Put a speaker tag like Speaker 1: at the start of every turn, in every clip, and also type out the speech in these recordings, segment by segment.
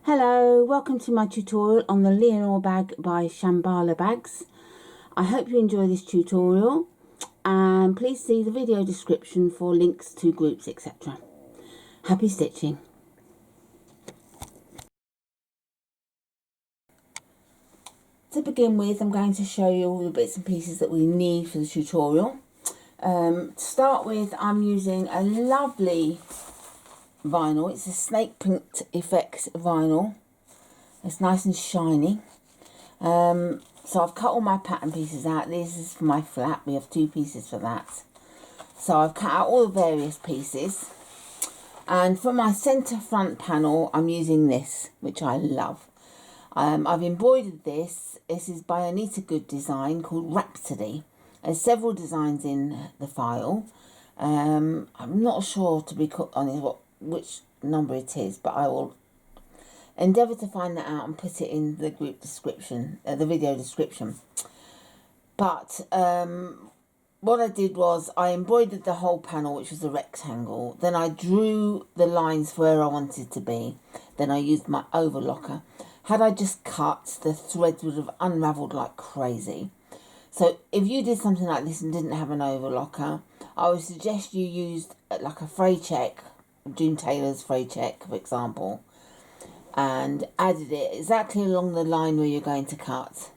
Speaker 1: Hello, welcome to my tutorial on the Leonore bag by Shamballa Bags. I hope you enjoy this tutorial and please see the video description for links to groups, etc. Happy stitching. To begin with, I'm going to show you all the bits and pieces that we need for the tutorial. To start with, I'm using a lovely vinyl. It's a snake print effect vinyl. It's nice and shiny. So I've cut all my pattern pieces out. This is for my flap. We have 2 pieces for that. So I've cut out all the various pieces. And for my centre front panel, I'm using this, which I love. I've embroidered this. This is by Anita Good Design called Rhapsody. There's several designs in the file. I'm not sure, to be honest, which number it is, but I will endeavour to find that out and put it in the group description, the video description. But what I did was I embroidered the whole panel, which was a rectangle. Then I drew the lines where I wanted to be. Then I used my overlocker. Had I just cut, the threads would have unravelled like crazy. So if you did something like this and didn't have an overlocker, I would suggest you used like a fray check, June Taylor's fray check, for example, and added it exactly along the line where you're going to cut.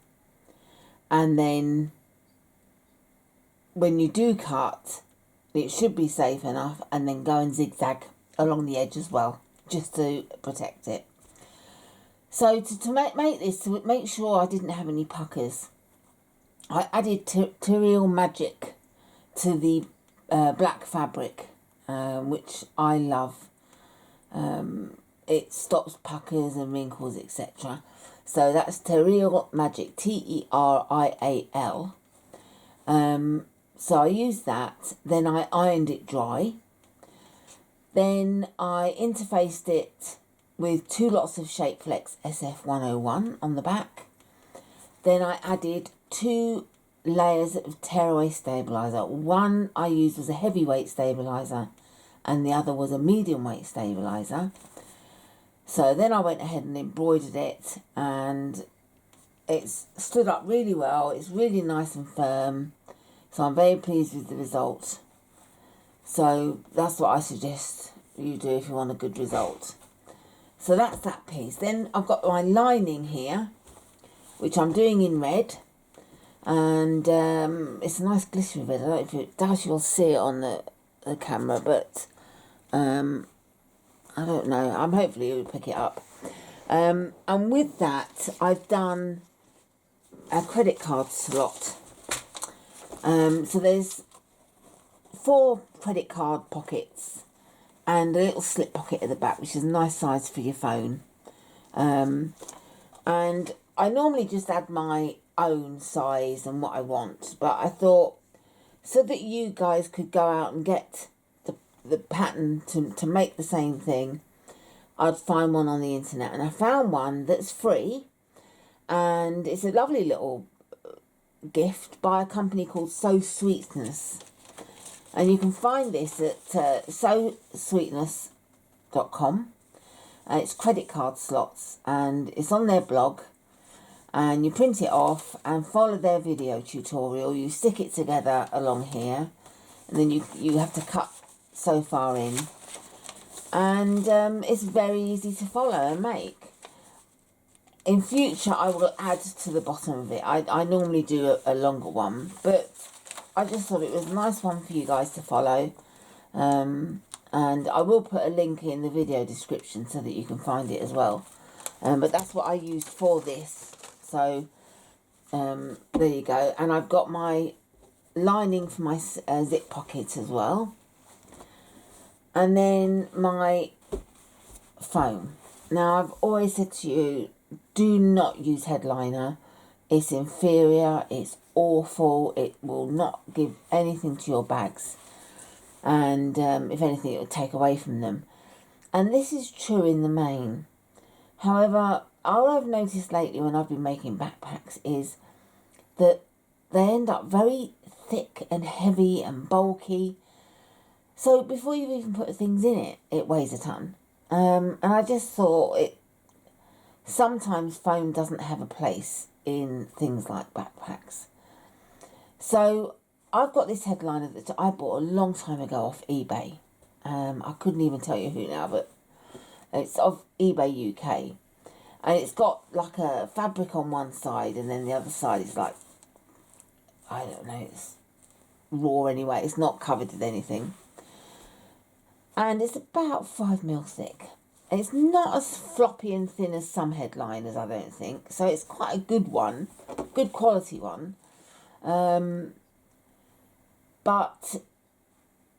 Speaker 1: And then when you do cut, it should be safe enough, and then go and zigzag along the edge as well, just to protect it. So to make this, to make sure I didn't have any puckers, I added Terreal Magic to the black fabric, which I love. It stops puckers and wrinkles, etc. So that's Terreal Magic, T-E-R-I-A-L. So I used that. Then I ironed it dry. Then I interfaced it with 2 lots of Shape Flex SF101 on the back. Then I added 2 layers of tearaway stabiliser. One I used was a heavyweight stabiliser and the other was a medium weight stabiliser. So then I went ahead and embroidered it, and it's stood up really well. It's really nice and firm. So I'm very pleased with the result. So that's what I suggest you do if you want a good result. So that's that piece. Then I've got my lining here, which I'm doing in red. And it's a nice glittery red. I don't know if it does, you'll see it on the camera, but I don't know. Hopefully you'll pick it up. And with that, I've done a credit card slot. So there's 4 credit card pockets and a little slip pocket at the back, which is a nice size for your phone. And I normally just add my own size and what I want, but I thought, so that you guys could go out and get the pattern to make the same thing, I'd find one on the internet. And I found one that's free, and it's a lovely little gift by a company called So Sweetness, and you can find this at sosweetness.com. It's credit card slots, and it's on their blog, and you print it off and follow their video tutorial. You stick it together along here, and then you have to cut so far in, and it's very easy to follow and make. In future I will add to the bottom of it. I normally do a longer one, but I just thought it was a nice one for you guys to follow, and I will put a link in the video description so that you can find it as well. But that's what I used for this. So there you go. And I've got my lining for my zip pocket as well, and then my foam. Now, I've always said to you, do not use headliner. It's inferior, it's awful, it will not give anything to your bags, and if anything, it will take away from them. And this is true in the main. However, all I've noticed lately when I've been making backpacks is that they end up very thick and heavy and bulky. So before you even put things in it, it weighs a ton. And I just thought sometimes foam doesn't have a place in things like backpacks. So I've got this headliner that I bought a long time ago off eBay. I couldn't even tell you who now, but it's off eBay UK. And it's got like a fabric on one side, and then the other side is like, I don't know, it's raw anyway. It's not covered with anything. And it's about 5mm thick. And it's not as floppy and thin as some headliners, I don't think. So it's quite a good one, good quality one. But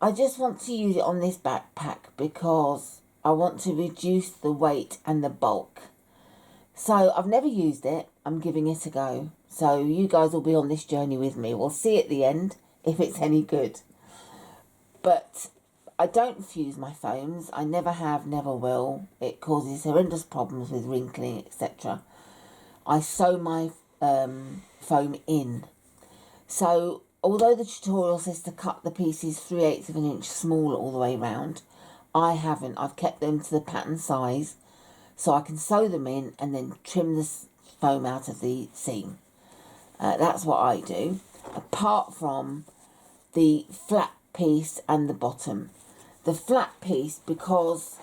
Speaker 1: I just want to use it on this backpack because I want to reduce the weight and the bulk. So I've never used it. I'm giving it a go. So you guys will be on this journey with me. We'll see at the end if it's any good. But I don't fuse my foams. I never have, never will. It causes horrendous problems with wrinkling, etc. I sew my foam in. So although the tutorial says to cut the pieces 3/8 of an inch smaller all the way round, I haven't. I've kept them to the pattern size so I can sew them in and then trim the foam out of the seam. That's what I do, apart from the flat piece and the bottom. The flat piece, because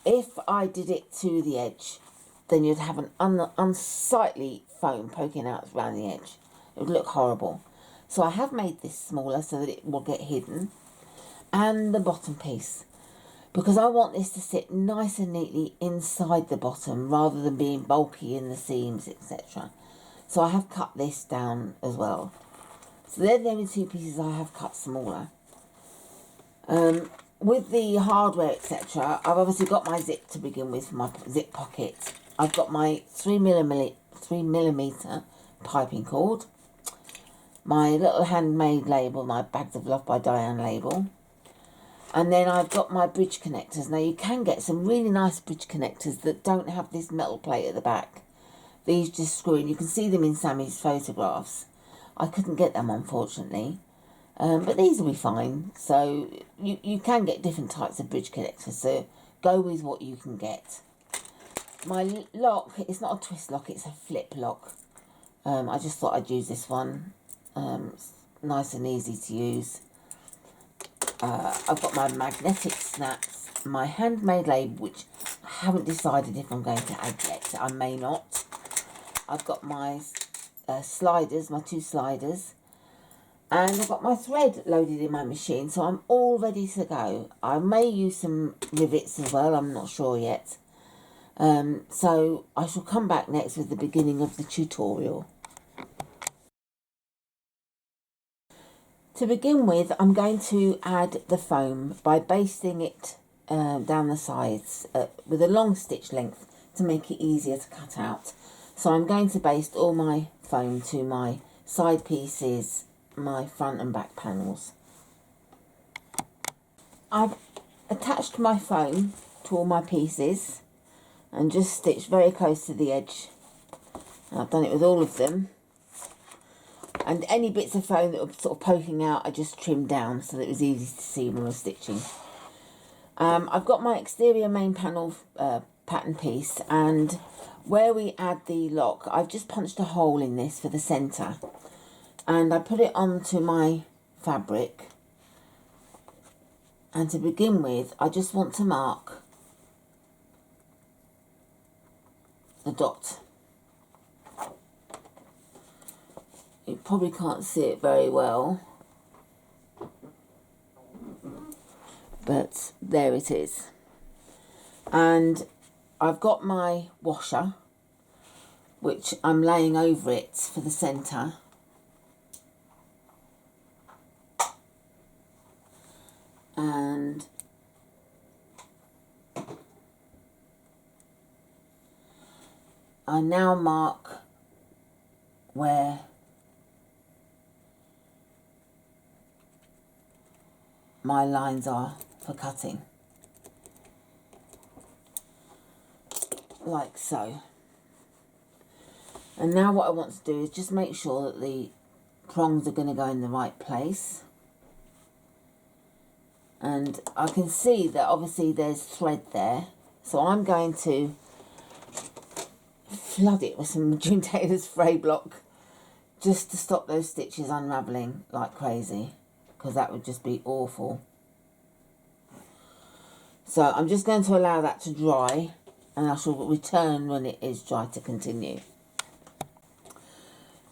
Speaker 1: if I did it to the edge, then you'd have an unsightly foam poking out around the edge. It would look horrible. So I have made this smaller so that it will get hidden. And the bottom piece, because I want this to sit nice and neatly inside the bottom rather than being bulky in the seams, etc. So I have cut this down as well. So they're the only two pieces I have cut smaller. With the hardware, etc., I've obviously got my zip to begin with for my zip pocket. I've got my 3mm piping cord, my little handmade label, my Bags of Love by Diane label, and then I've got my bridge connectors. Now you can get some really nice bridge connectors that don't have this metal plate at the back. These just screw in. You can see them in Sammy's photographs. I couldn't get them, unfortunately. But these will be fine. So you can get different types of bridge connectors. So go with what you can get. My lock, it's not a twist lock, it's a flip lock. I just thought I'd use this one. It's nice and easy to use. I've got my magnetic snaps, my handmade label, which I haven't decided if I'm going to add yet. I may not. I've got my sliders, my 2 sliders. And I've got my thread loaded in my machine, so I'm all ready to go. I may use some rivets as well, I'm not sure yet. So I shall come back next with the beginning of the tutorial. To begin with, I'm going to add the foam by basting it down the sides with a long stitch length to make it easier to cut out. So I'm going to baste all my foam to my side pieces, my front and back panels. I've attached my foam to all my pieces and just stitched very close to the edge. And I've done it with all of them. And any bits of foam that were sort of poking out, I just trimmed down so that it was easy to see when I was stitching. I've got my exterior main panel pattern piece, and where we add the lock, I've just punched a hole in this for the centre. And I put it onto my fabric. And to begin with, I just want to mark the dot. You probably can't see it very well, but there it is. And I've got my washer, which I'm laying over it for the centre. And I now mark where my lines are for cutting, like so. And now what I want to do is just make sure that the prongs are going to go in the right place. And I can see that obviously there's thread there, so I'm going to flood it with some June Taylor's fray block just to stop those stitches unravelling like crazy, because that would just be awful. So I'm just going to allow that to dry, and I shall return when it is dry to continue.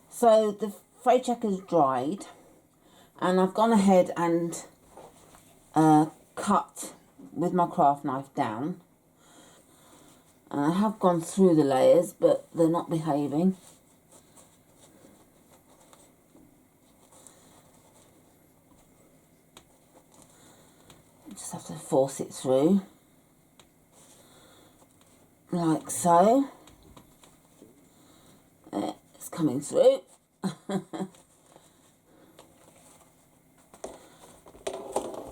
Speaker 1: So the fray checker's dried, and I've gone ahead and cut with my craft knife down. And I have gone through the layers, but they're not behaving. Just have to force it through, like so. It's coming through.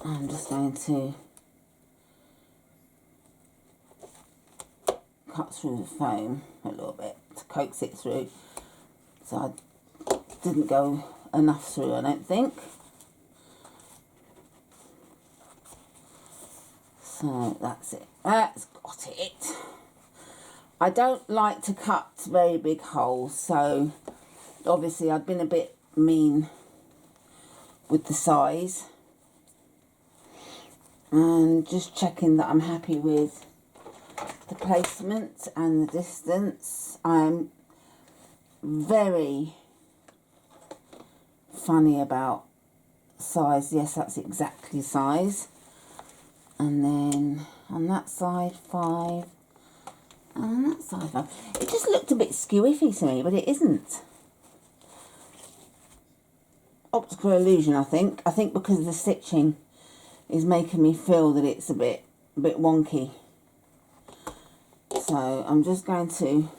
Speaker 1: I'm just going to cut through the foam a little bit to coax it through. So I didn't go enough through, I don't think. So that's it. That's got it. I don't like to cut very big holes, so obviously I've been a bit mean with the size. And just checking that I'm happy with the placement and the distance. I'm very funny about size. Yes, that's exactly size. And then on that side 5, and on that side 5. It just looked a bit skew-iffy to me, but it isn't. Optical illusion, I think. I think because the stitching is making me feel that it's a bit wonky. So I'm just going to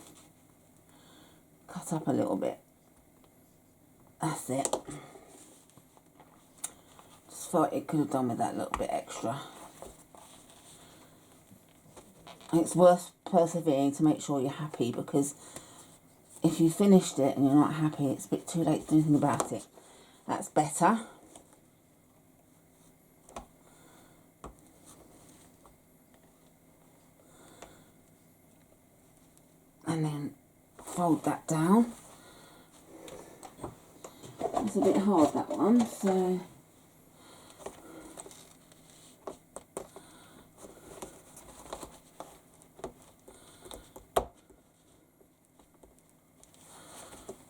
Speaker 1: cut up a little bit. That's it. Just thought it could have done with that little bit extra. It's worth persevering to make sure you're happy, because if you finished it and you're not happy, it's a bit too late to do anything about it. That's better. And then fold that down. It's a bit hard, that one, so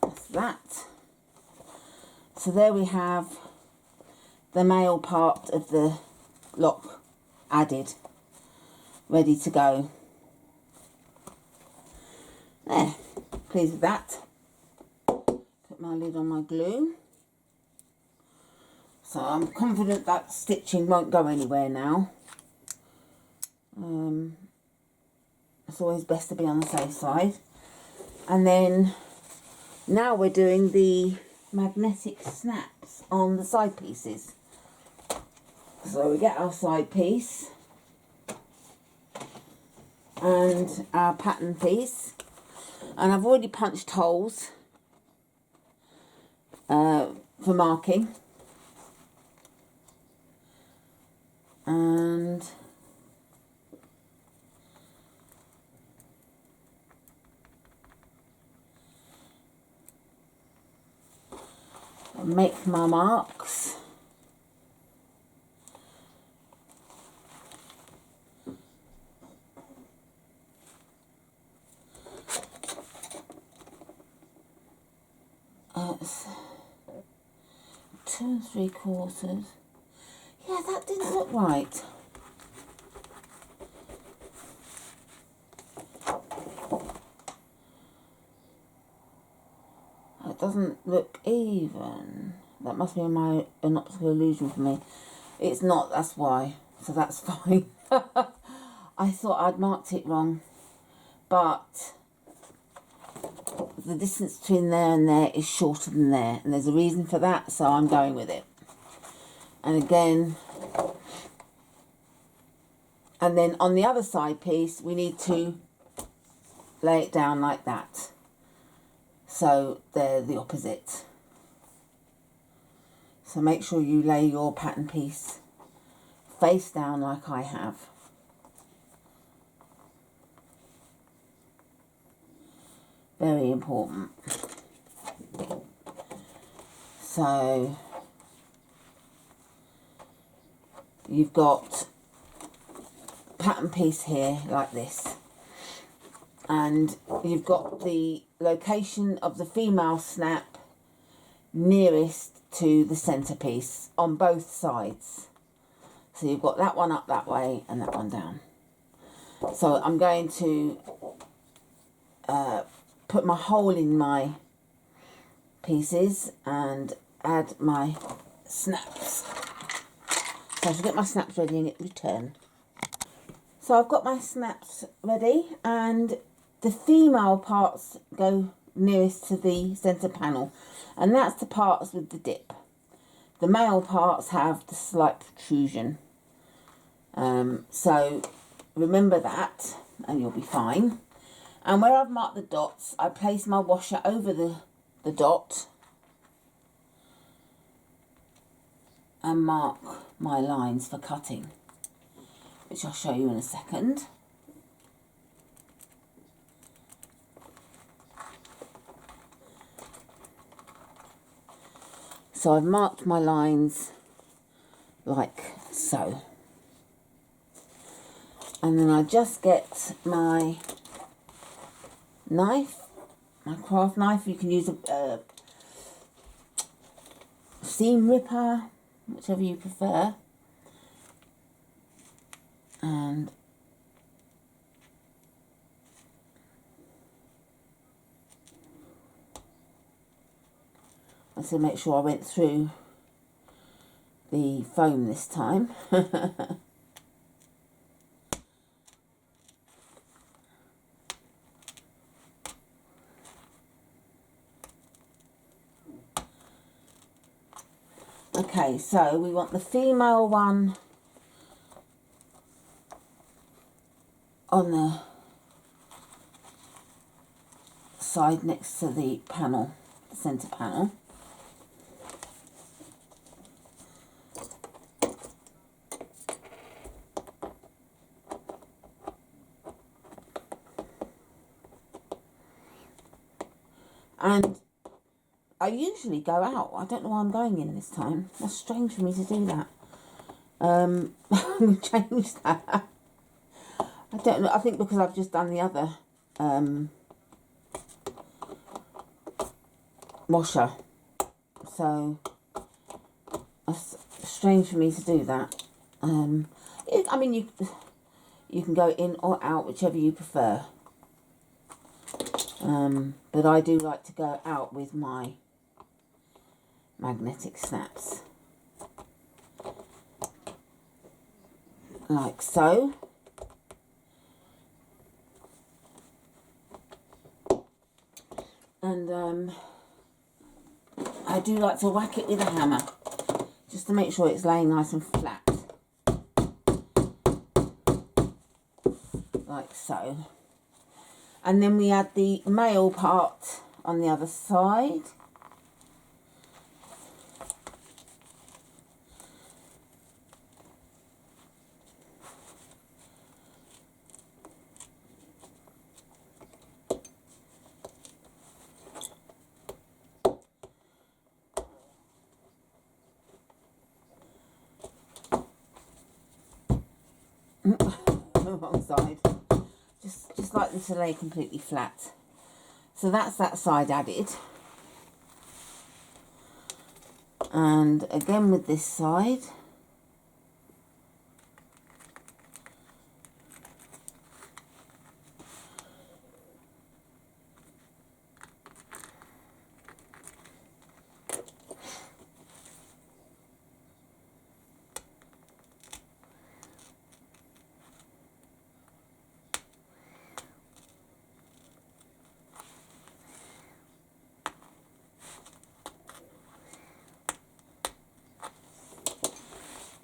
Speaker 1: that's that. So there we have the male part of the lock added, ready to go. There, pleased with that. Put my lid on my glue. So I'm confident that stitching won't go anywhere now. It's always best to be on the safe side. And then now we're doing the magnetic snaps on the side pieces. So we get our side piece and our pattern piece. And I've already punched holes for marking. And make my marks. It's 2 3/4. Yeah, that didn't look right. It doesn't look even. That must be an optical illusion for me. It's not, that's why. So that's fine. I thought I'd marked it wrong. But the distance between there and there is shorter than there. And there's a reason for that, so I'm going with it. And again, and then on the other side piece, we need to lay it down like that. So they're the opposite. So make sure you lay your pattern piece face down like I have. Very important. So you've got pattern piece here like this, and you've got the location of the female snap nearest to the centerpiece on both sides. So you've got that one up that way and that one down. So I'm going to put my hole in my pieces and add my snaps. So I should get my snaps ready and return. So I've got my snaps ready, and the female parts go nearest to the centre panel, and that's the parts with the dip. The male parts have the slight protrusion. So remember that and you'll be fine. And where I've marked the dots, I place my washer over the dot and mark my lines for cutting, which I'll show you in a second. So I've marked my lines like so. And then I just get my knife, my craft knife. You can use a seam ripper, whichever you prefer. And I should make sure I went through the foam this time. Okay, so we want the female one on the side next to the panel, the centre panel. And I usually go out. I don't know why I'm going in this time. That's strange for me to do that. I'm going to change that. I don't know. I think because I've just done the other washer. So that's strange for me to do that. I mean, you can go in or out, whichever you prefer. But I do like to go out with my magnetic snaps. Like so. And I do like to whack it with a hammer, just to make sure it's laying nice and flat. Like so. And then we add the male part on the other side. Wrong side. Just like them to lay completely flat. So that's that side added. And again with this side.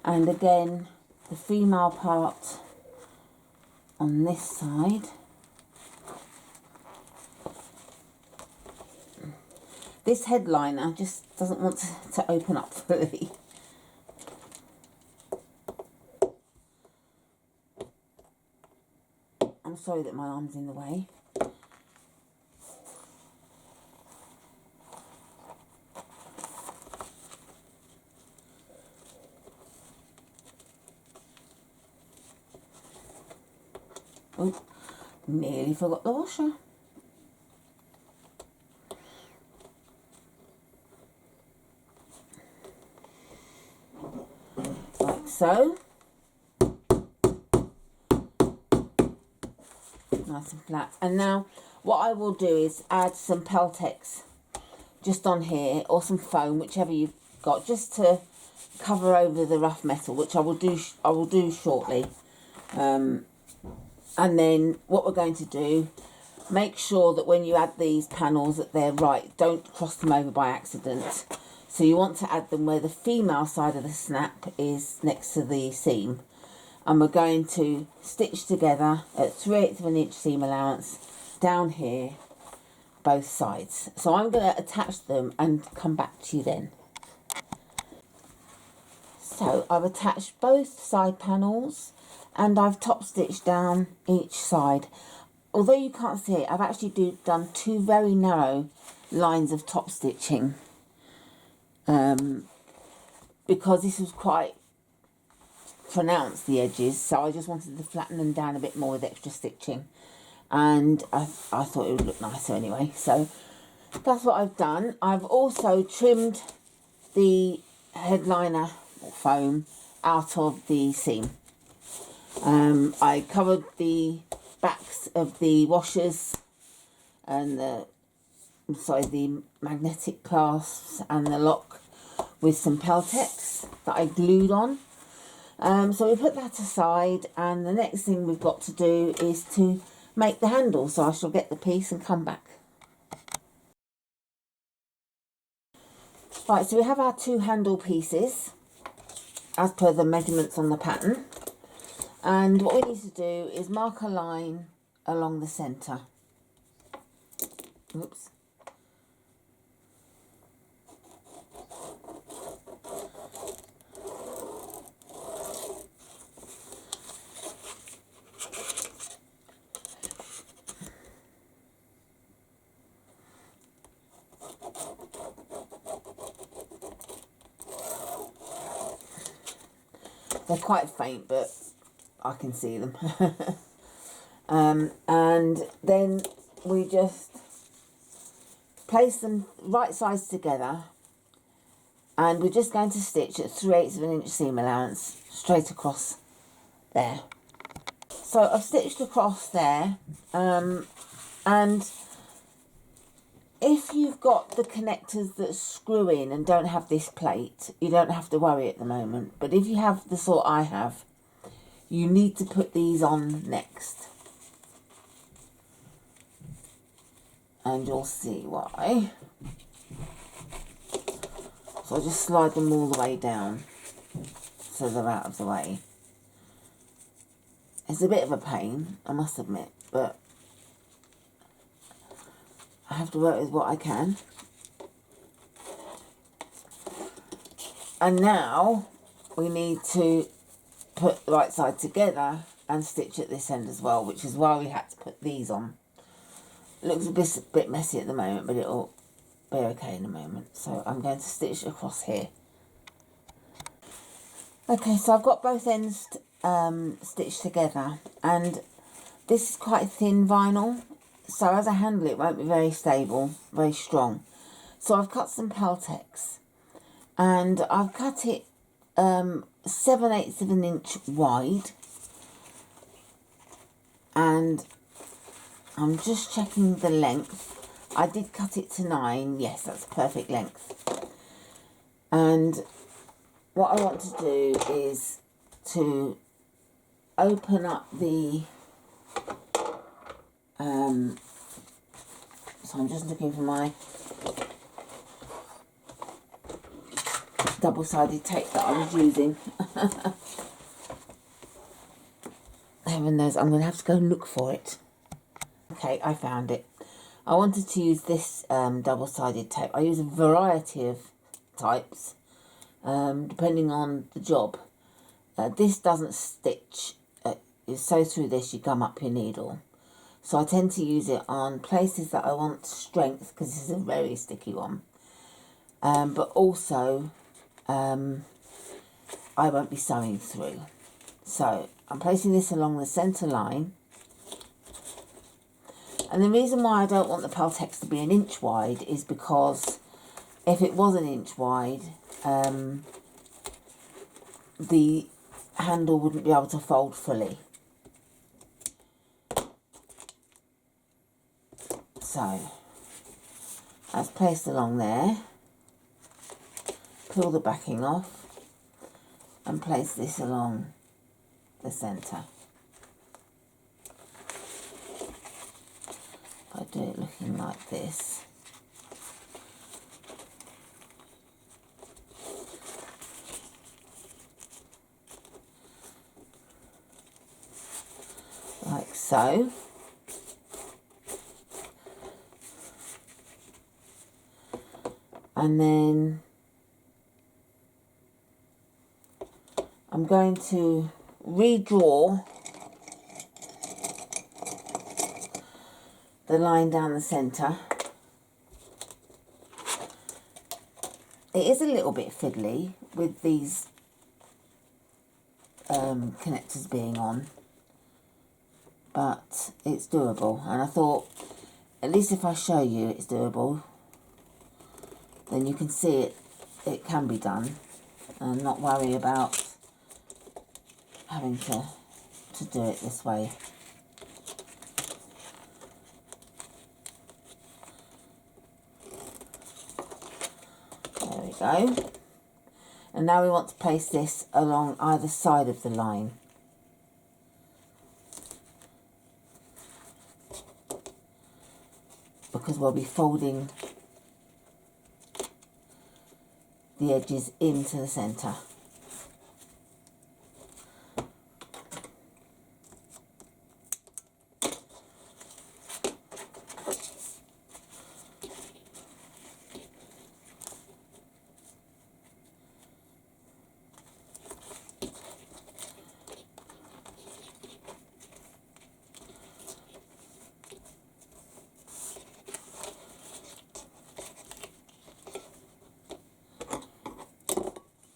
Speaker 1: And again, the female part on this side. This headliner just doesn't want to open up fully. I'm sorry that my arm's in the way. Oh, nearly forgot the washer. Like so. Nice and flat. And now what I will do is add some Peltex just on here, or some foam, whichever you've got, just to cover over the rough metal, which I will do shortly. And then what we're going to do, make sure that when you add these panels that they're right, don't cross them over by accident. So you want to add them where the female side of the snap is next to the seam. And we're going to stitch together at 3/8 of an inch seam allowance down here, both sides. So I'm going to attach them and come back to you then. So I've attached both side panels and I've top stitched down each side. Although you can't see it, I've actually done two very narrow lines of top stitching, because this was quite pronounced, the edges, so I just wanted to flatten them down a bit more with extra stitching, and I thought it would look nicer anyway. So that's what I've done. I've also trimmed the headliner foam out of the seam. I covered the backs of the washers and the magnetic clasps and the lock with some Peltex that I glued on. So we put that aside, and the next thing we've got to do is to make the handle. So I shall get the piece and come back. Right, so we have our two handle pieces as per the measurements on the pattern. And what we need to do is mark a line along the centre. Oops. They're quite faint, but I can see them. And then we just place them right sides together, and we're just going to stitch at 3/8 of an inch seam allowance straight across there. So I've stitched across there, and if you've got the connectors that screw in and don't have this plate, you don't have to worry at the moment. But if you have the sort I have, you need to put these on next. And you'll see why. So I'll just slide them all the way down so they're out of the way. It's a bit of a pain, I must admit, but I have to work with what I can. And now we need to put the right side together and stitch at this end as well, which is why we had to put these on. It looks a bit messy at the moment, but it'll be okay in a moment. So I'm going to stitch across here. Okay, so I've got both ends stitched together, and this is quite thin vinyl, so as I handle it won't be very stable, very strong. So I've cut some Peltex, and I've cut it 7/8 of an inch wide, and I'm just checking the length. I did cut it to 9. Yes, that's perfect length. And what I want to do is to open up the so I'm just looking for my double-sided tape that I was using. Heaven knows I'm going to have to go and look for it. Okay, I found it. I wanted to use this double-sided tape. I use a variety of types depending on the job. This doesn't stitch. You sew through this, you gum up your needle. So I tend to use it on places that I want strength, because this is a very sticky one. But also, I won't be sewing through. So I'm placing this along the centre line, And the reason why I don't want the Peltex to be an inch wide is because if it was an inch wide, the handle wouldn't be able to fold fully. So that's placed along there. Peel the backing off and place this along the centre. I do it looking like this. Like so. And then I'm going to redraw the line down the centre. It is a little bit fiddly with these connectors being on, but it's doable, and I thought at least if I show you it's doable, then you can see it can be done and not worry about having to do it this way. There we go. And now we want to place this along either side of the line. Because we'll be folding the edges into the centre.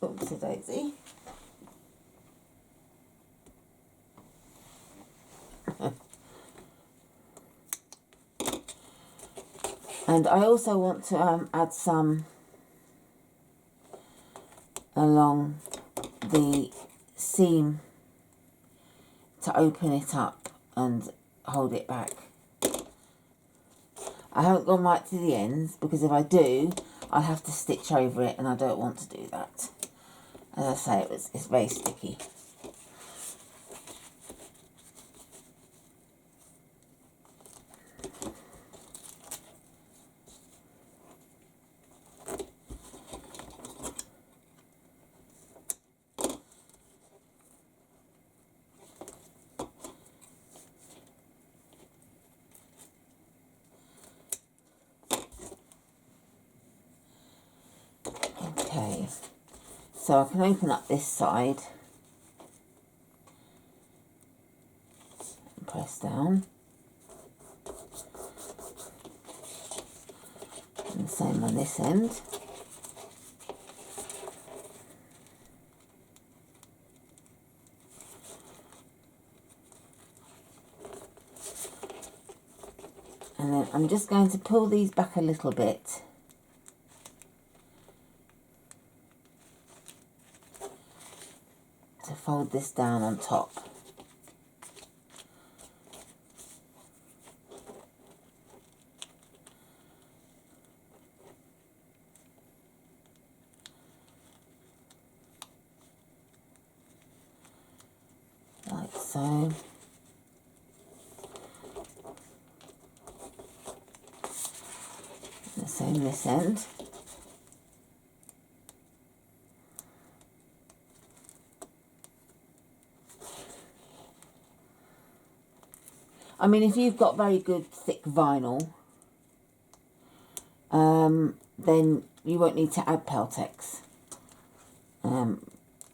Speaker 1: Oopsie daisy. And I also want to add some along the seam to open it up and hold it back. I haven't gone right to the ends because if I do, I'll have to stitch over it, and I don't want to do that. As I say, it's very sticky. Okay, so I can open up this side and press down, and the same on this end. And then I'm just going to pull these back a little bit to fold this down on top. Like so. And the same this end. I mean, if you've got very good thick vinyl, then you won't need to add Peltex.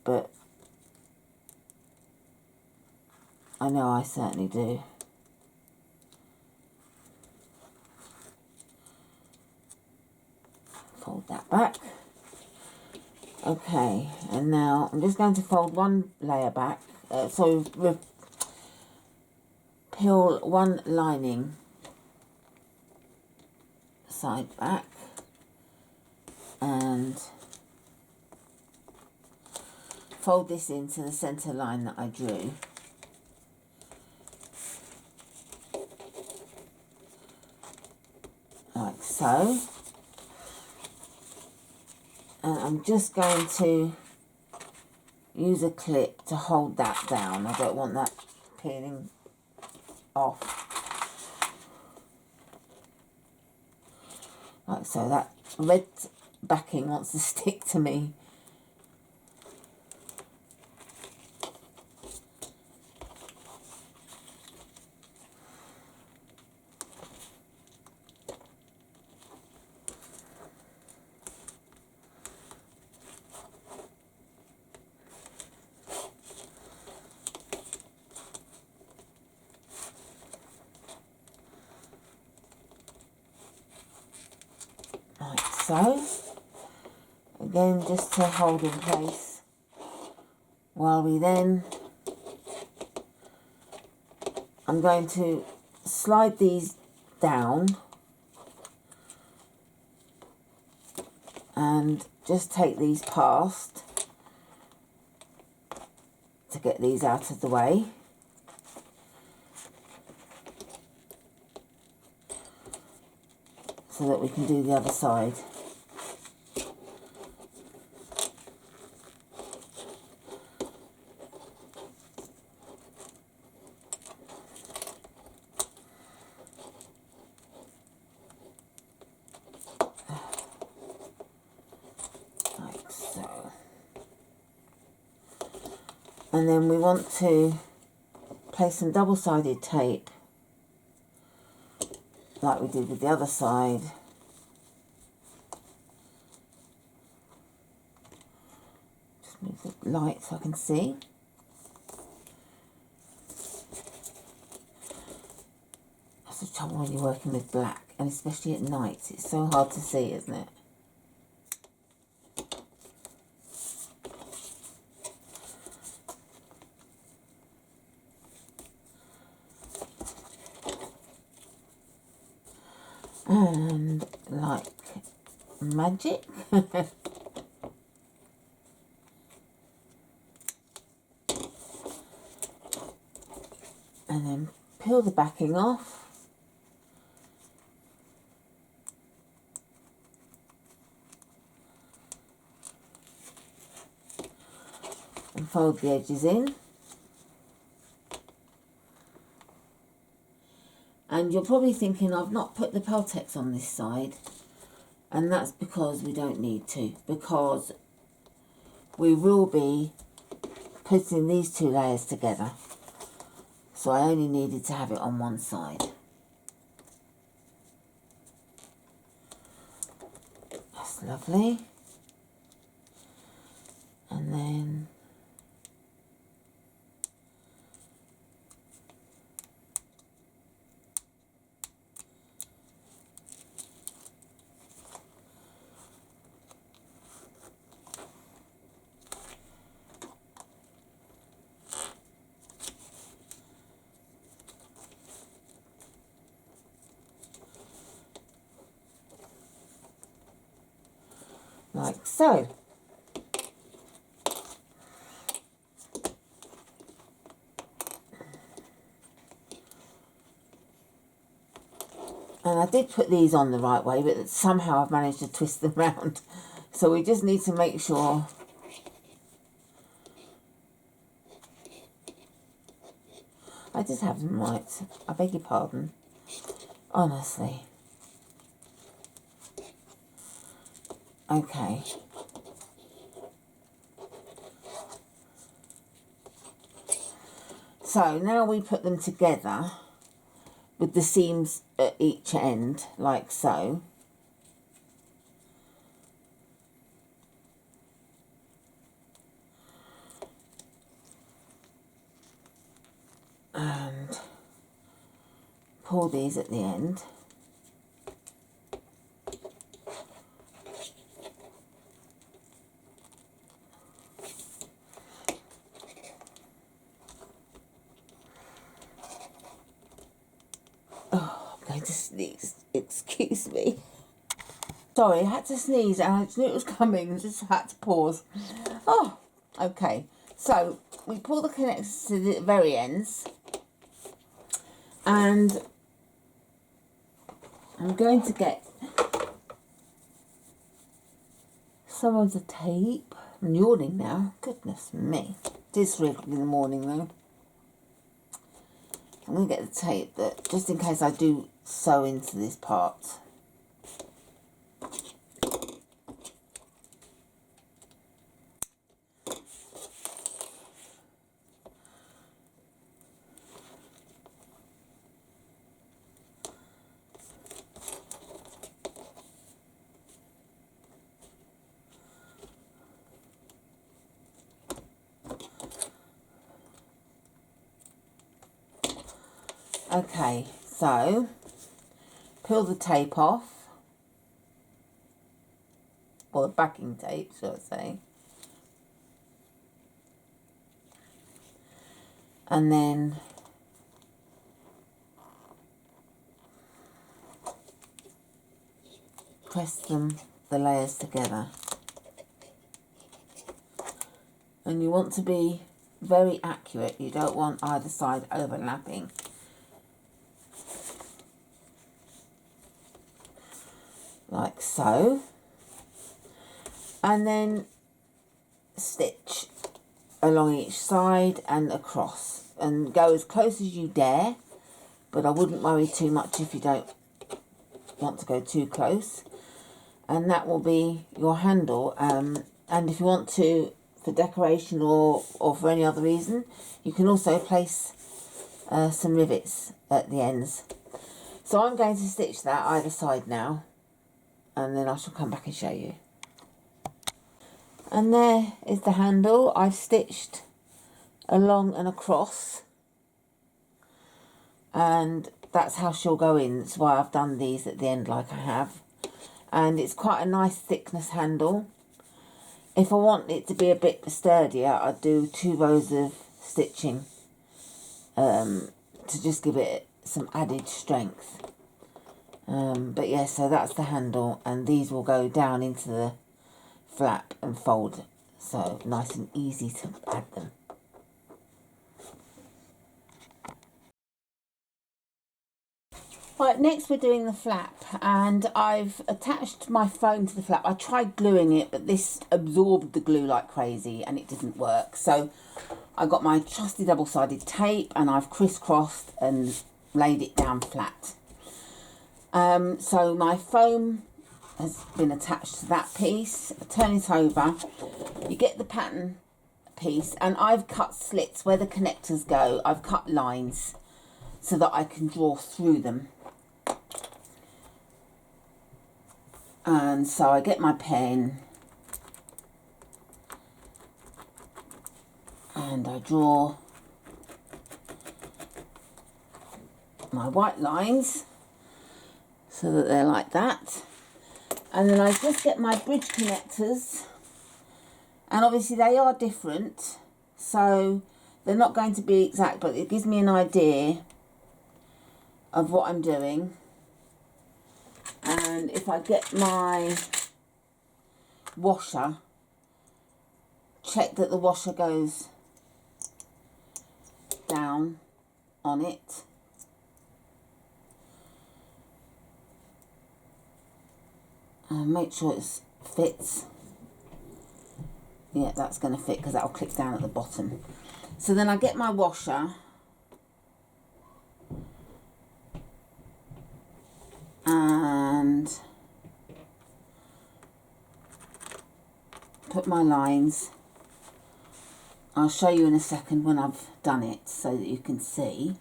Speaker 1: But I know I certainly do. Fold that back. Okay, and now I'm just going to fold one layer back. Peel one lining side back and fold this into the centre line that I drew. Like so. And I'm just going to use a clip to hold that down. I don't want that peeling off. Like so, that red backing wants to stick to me. Like so. Again, just to hold in place while we then, I'm going to slide these down and just take these past to get these out of the way. So that we can do the other side. Like so. And then we want to place some double-sided tape like we did with the other side. Just move the light so I can see. That's the trouble when you're working with black, and especially at night. It's so hard to see, isn't it? And like magic. And then peel the backing off. And fold the edges in. And you're probably thinking, I've not put the Peltex on this side. And that's because we don't need to. Because we will be putting these two layers together. So I only needed to have it on one side. That's lovely. And then like so. And I did put these on the right way, but somehow I've managed to twist them round. So we just need to make sure I just have them right. I beg your pardon. Honestly. Okay. So now we put them together with the seams at each end, like so. And pull these at the end. Oh, I'm going to sneeze. Excuse me. Sorry, I had to sneeze and I just knew it was coming and just had to pause. Oh, okay. So we pull the connectors to the very ends, and I'm going to get some of the tape. I'm yawning now. Goodness me. It is 3 o'clock in the morning though. I'm going to get the tape that, just in case I do sew into this part. Okay, so peel the tape off, or the backing tape, shall I say, and then press the layers together. And you want to be very accurate. You don't want either side overlapping. Like so. And then stitch along each side and across. And go as close as you dare. But I wouldn't worry too much if you don't want to go too close. And that will be your handle. And if you want to, for decoration or for any other reason, you can also place some rivets at the ends. So I'm going to stitch that either side now, and then I shall come back and show you. And there is the handle. I've stitched along and across, and that's how she'll go in. That's why I've done these at the end like I have. And it's quite a nice thickness handle. If I want it to be a bit sturdier, I'd do 2 rows of stitching to just give it some added strength. But yeah, so that's the handle, and these will go down into the flap and fold, so nice and easy to add them. Right, next we're doing the flap, and I've attached my foam to the flap. I tried gluing it, but this absorbed the glue like crazy and it didn't work. So I got my trusty double-sided tape and I've crisscrossed and laid it down flat. So my foam has been attached to that piece. I turn it over, you get the pattern piece, and I've cut slits where the connectors go. I've cut lines so that I can draw through them. And so I get my pen and I draw my white lines so that they're like that. And then I just get my bridge connectors, and obviously they are different, so they're not going to be exact, but it gives me an idea of what I'm doing. And if I get my washer, check that the washer goes down on it. And make sure it fits. Yeah, that's going to fit because that'll click down at the bottom. So then I get my washer and put my lines. I'll show you in a second when I've done it so that you can see.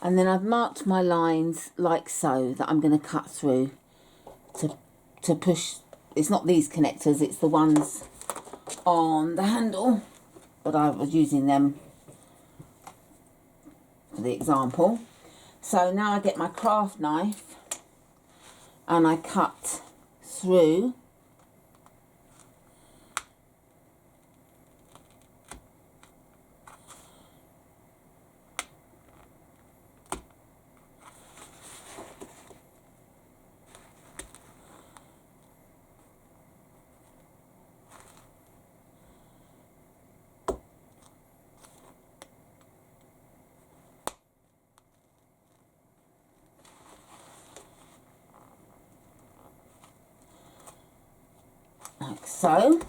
Speaker 1: And then I've marked my lines like so that I'm going to cut through to push. It's not these connectors, it's the ones on the handle, but I was using them for the example. So now I get my craft knife and I cut through like so,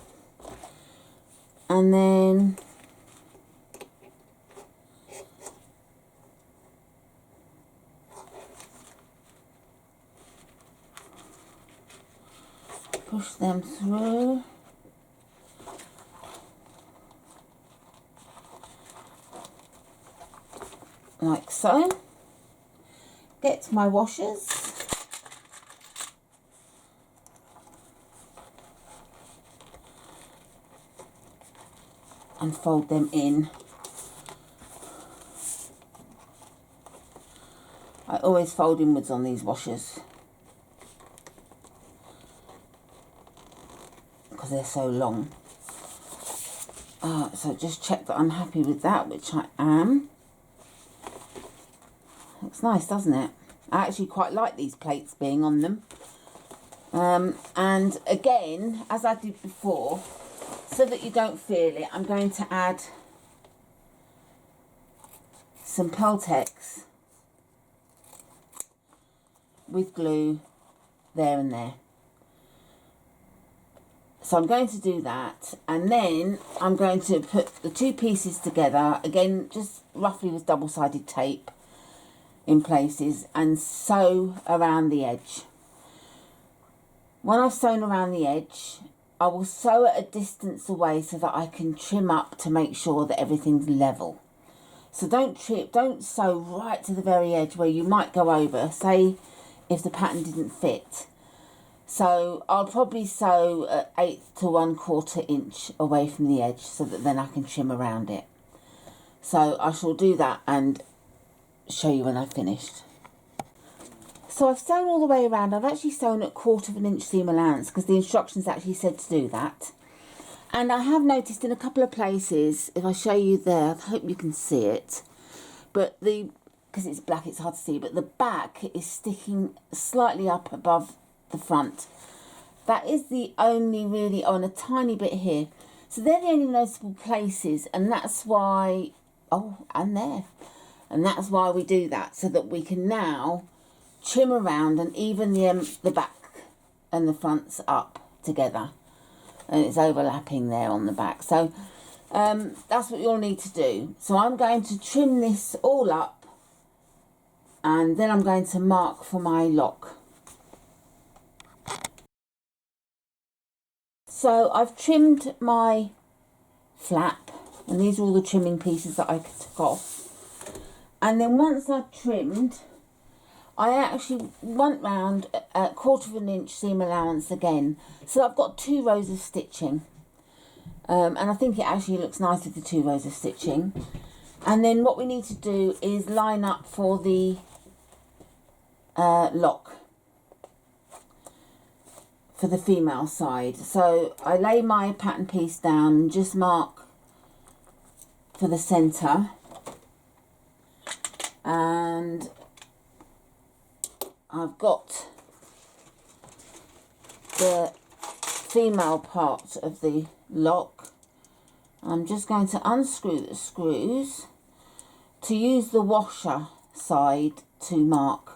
Speaker 1: and then push them through. Like so. Get my washers. And fold them in. I always fold inwards on these washers because they're so long. So just check that I'm happy with that, which I am. Looks nice, doesn't it? I actually quite like these plates being on them. And again, as I did before, so that you don't feel it, I'm going to add some Peltex with glue there and there. So I'm going to do that, and then I'm going to put the two pieces together, again just roughly with double-sided tape in places, and sew around the edge. When I've sewn around the edge, I will sew at a distance away so that I can trim up to make sure that everything's level. So don't sew right to the very edge where you might go over, say if the pattern didn't fit. So I'll probably sew at 1/8 to 1/4 inch away from the edge so that then I can trim around it. So I shall do that and show you when I've finished. So I've sewn all the way around. I've actually sewn at 1/4 inch seam allowance because the instructions actually said to do that. And I have noticed in a couple of places, if I show you there, I hope you can see it, but because it's black it's hard to see, but the back is sticking slightly up above the front. That is the only really, oh, and a tiny bit here. So they're the only noticeable places, and that's why, oh, and there. And that's why we do that, so that we can now trim around and even the back and the fronts up together. And it's overlapping there on the back. So that's what you'll need to do. So I'm going to trim this all up, and then I'm going to mark for my lock. So I've trimmed my flap, and these are all the trimming pieces that I took off. And then once I've trimmed, I actually went round at 1/4 inch seam allowance again. So I've got 2 rows of stitching. And I think it actually looks nice with the 2 rows of stitching. And then what we need to do is line up for the lock for the female side. So I lay my pattern piece down and just mark for the centre, and I've got the female part of the lock. I'm just going to unscrew the screws to use the washer side to mark.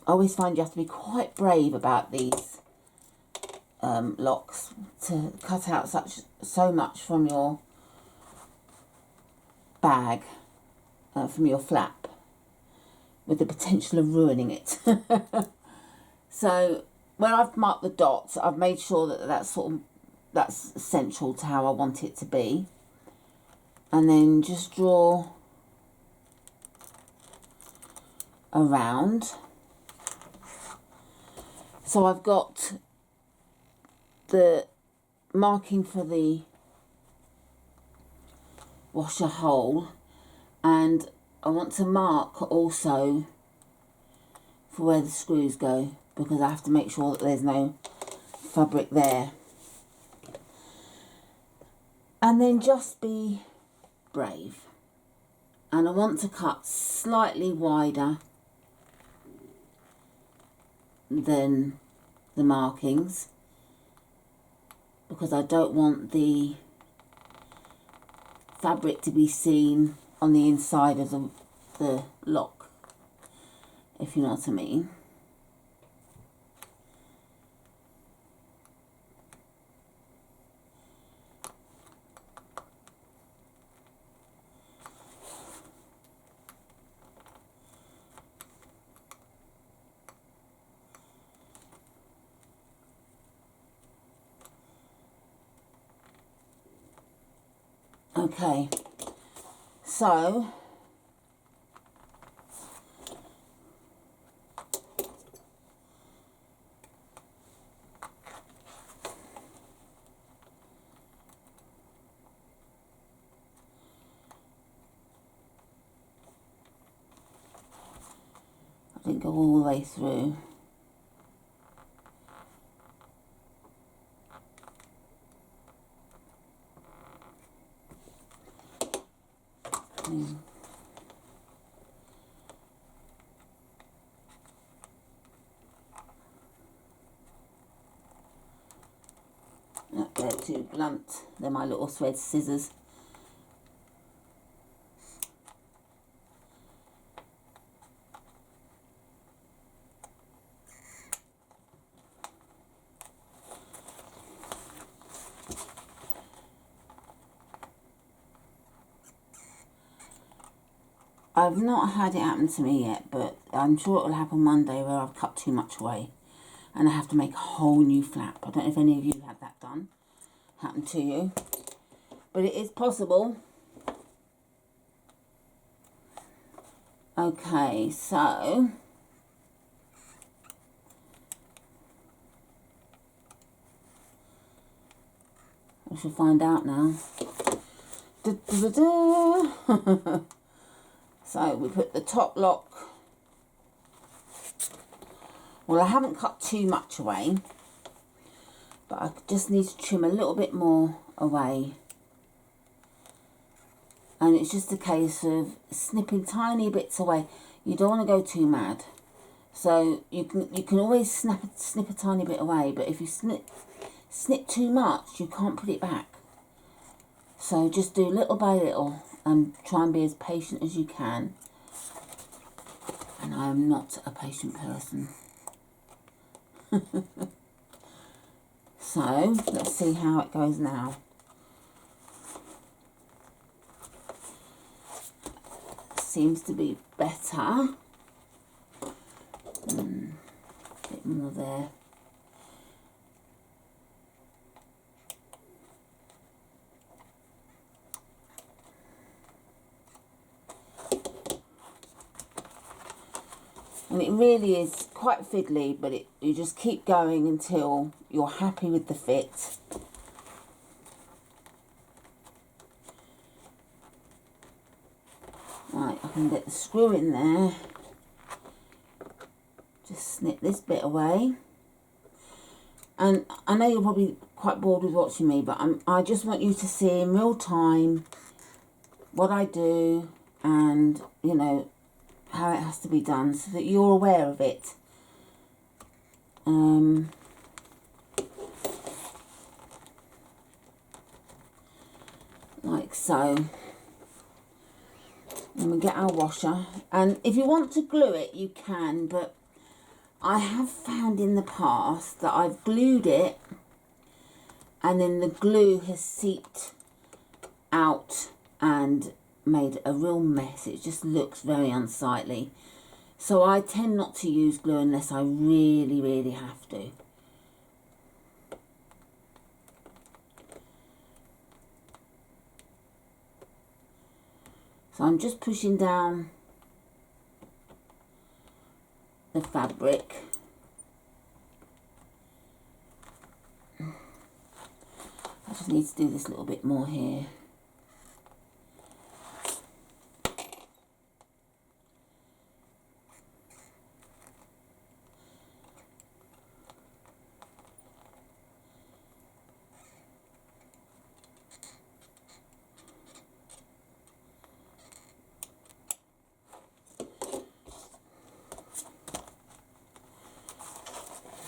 Speaker 1: I always find you have to be quite brave about these locks to cut out so much from your bag, from your flap, with the potential of ruining it. So when I've marked the dots, I've made sure that that's central to how I want it to be, and then just draw around. So I've got the marking for the washer hole, and I want to mark also for where the screws go, because I have to make sure that there's no fabric there. And then just be brave. And I want to cut slightly wider than the markings, because I don't want the fabric to be seen on the inside of the lock, if you know what I mean. Okay, so I didn't go all the way through. No, they're too blunt. They're my little thread scissors. I've not had it happen to me yet, but I'm sure it will happen Monday, where I've cut too much away and I have to make a whole new flap. I don't know if any of you had that done, happen to you, but it is possible. Okay, so I shall find out now. Da, da, da, da. So we put the top lock. Well, I haven't cut too much away, but I just need to trim a little bit more away. And it's just a case of snipping tiny bits away. You don't want to go too mad. So you can always snip a tiny bit away, but if you snip too much, you can't put it back. So just do little by little and try and be as patient as you can. And I am not a patient person. So let's see how it goes now. Seems to be better. A bit more there. And it really is quite fiddly, but you just keep going until you're happy with the fit. Right, I can get the screw in there. Just snip this bit away. And I know you're probably quite bored with watching me, but I just want you to see in real time what I do and, you know, how it has to be done, so that you're aware of it. Like so. And we get our washer, and if you want to glue it you can, but I have found in the past that I've glued it and then the glue has seeped out and made a real mess. It just looks very unsightly. So I tend not to use glue unless I really, really have to. So I'm just pushing down the fabric. I just need to do this a little bit more here.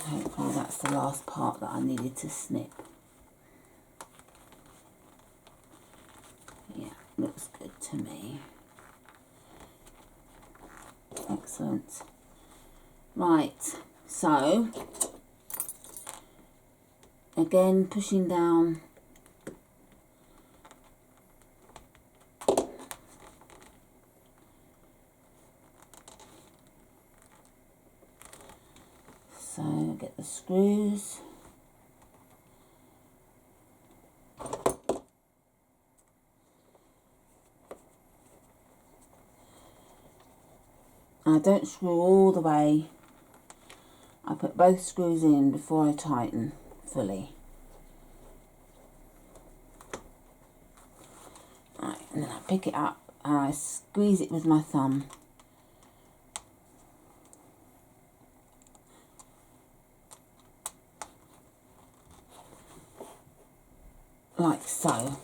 Speaker 1: Hopefully that's the last part that I needed to snip. Yeah, looks good to me. Excellent. Right, so again pushing down. So get the screws. I don't screw all the way. I put both screws in before I tighten fully. Right, and then I pick it up and I squeeze it with my thumb. Like so.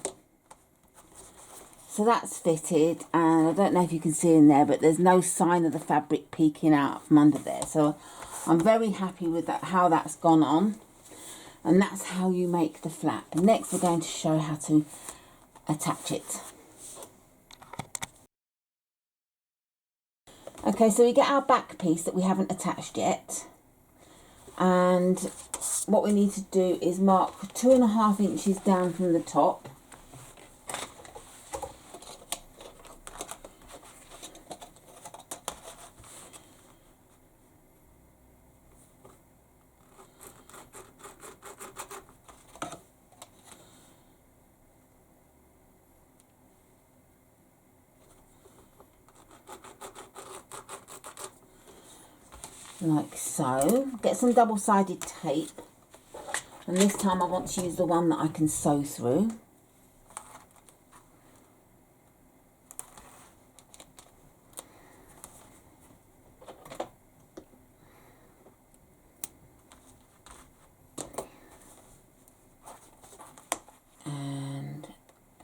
Speaker 1: So that's fitted, and I don't know if you can see in there, but there's no sign of the fabric peeking out from under there. So I'm very happy with that, how that's gone on. And that's how you make the flap. Next we're going to show how to attach it. Okay, so we get our back piece that we haven't attached yet. And what we need to do is mark 2.5 inches down from the top. Like so. Get some double-sided tape, and this time I want to use the one that I can sew through. And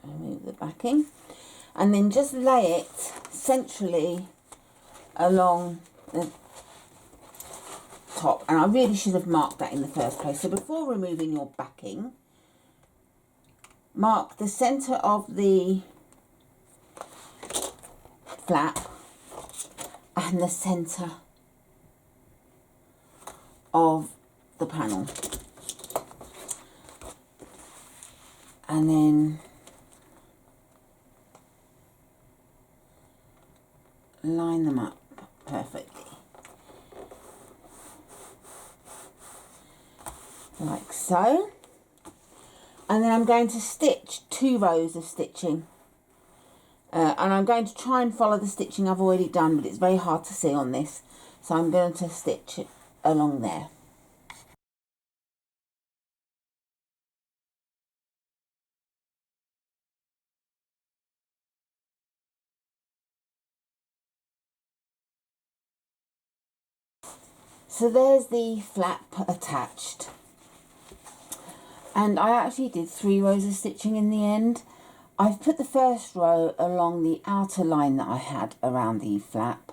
Speaker 1: remove the backing, and then just lay it centrally along the top. And I really should have marked that in the first place. So before removing your backing, mark the centre of the flap and the centre of the panel, and then line them up perfectly. Like so. And then I'm going to stitch 2 rows of stitching. And I'm going to try and follow the stitching I've already done, but it's very hard to see on this. So I'm going to stitch it along there. So there's the flap attached. And I actually did 3 rows of stitching in the end. I've put the first row along the outer line that I had around the flap.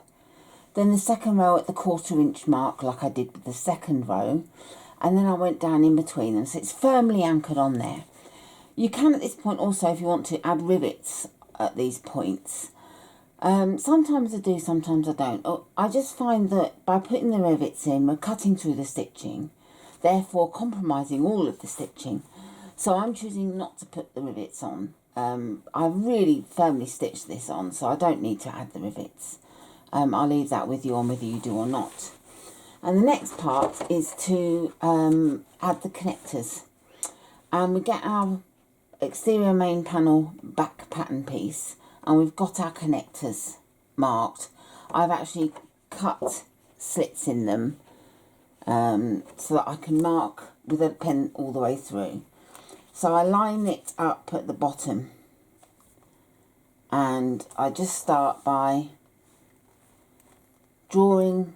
Speaker 1: Then the second row at the 1/4 inch mark, like I did with the second row. And then I went down in between them, so it's firmly anchored on there. You can at this point also, if you want to, add rivets at these points. Sometimes I do, sometimes I don't. I just find that by putting the rivets in, we're cutting through the stitching, therefore compromising all of the stitching. So I'm choosing not to put the rivets on. I've really firmly stitched this on, so I don't need to add the rivets. I'll leave that with you on whether you do or not. And the next part is to add the connectors. And we get our exterior main panel back pattern piece, and we've got our connectors marked. I've actually cut slits in them so that I can mark with a pen all the way through. So I line it up at the bottom, and I just start by drawing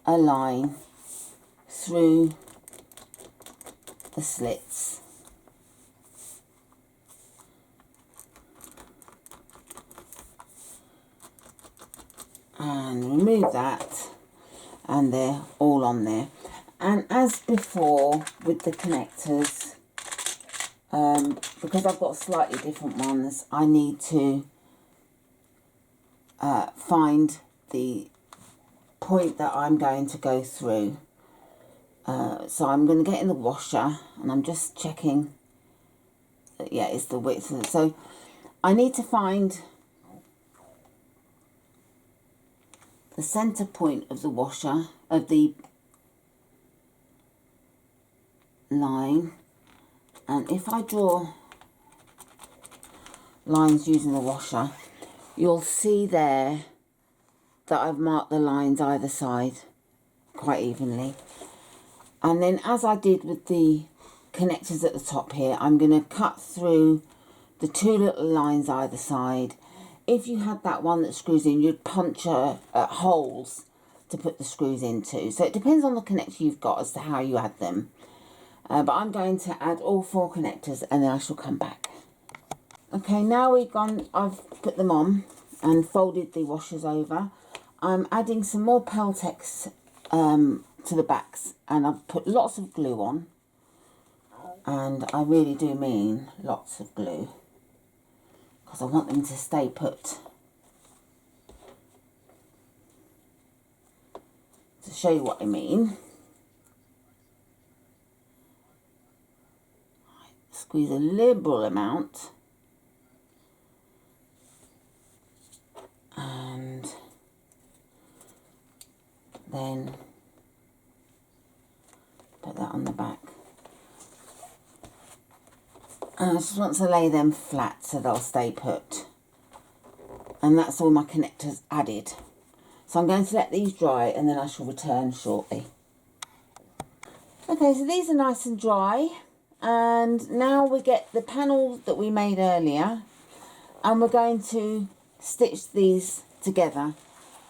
Speaker 1: a line through the slits. And remove that, and they're all on there. And as before with the connectors, because I've got slightly different ones, I need to find the point that I'm going to go through. So I'm going to get in the washer, and I'm just checking that, yeah, it's the width of it. So I need to find the center point of the washer, of the line, and if I draw lines using the washer, you'll see there that I've marked the lines either side quite evenly. And then, as I did with the connectors at the top here, I'm going to cut through the two little lines either side. If you had that one that screws in, you'd punch holes to put the screws into. So it depends on the connector you've got as to how you add them. But I'm going to add all 4 connectors, and then I shall come back. Okay, now I've put them on and folded the washers over. I'm adding some more Peltex to the backs, and I've put lots of glue on, and I really do mean lots of glue, because I want them to stay put. To show you what I mean, squeeze a liberal amount, and then put that on the back. And I just want to lay them flat so they'll stay put. And that's all my connectors added. So I'm going to let these dry, and then I shall return shortly. Okay, so these are nice and dry. And now we get the panel that we made earlier, and we're going to stitch these together.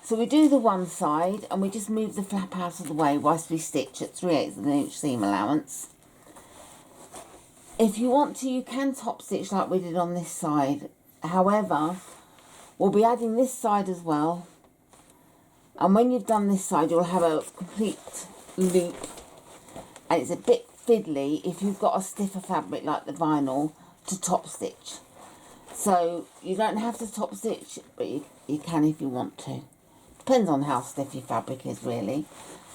Speaker 1: So we do the one side, and we just move the flap out of the way whilst we stitch at 3/8 of an inch seam allowance. If you want to, you can top stitch like we did on this side. However, we'll be adding this side as well. And when you've done this side, you'll have a complete loop. And it's a bit fiddly if you've got a stiffer fabric like the vinyl to top stitch. So you don't have to top stitch, but you can if you want to. Depends on how stiff your fabric is, really.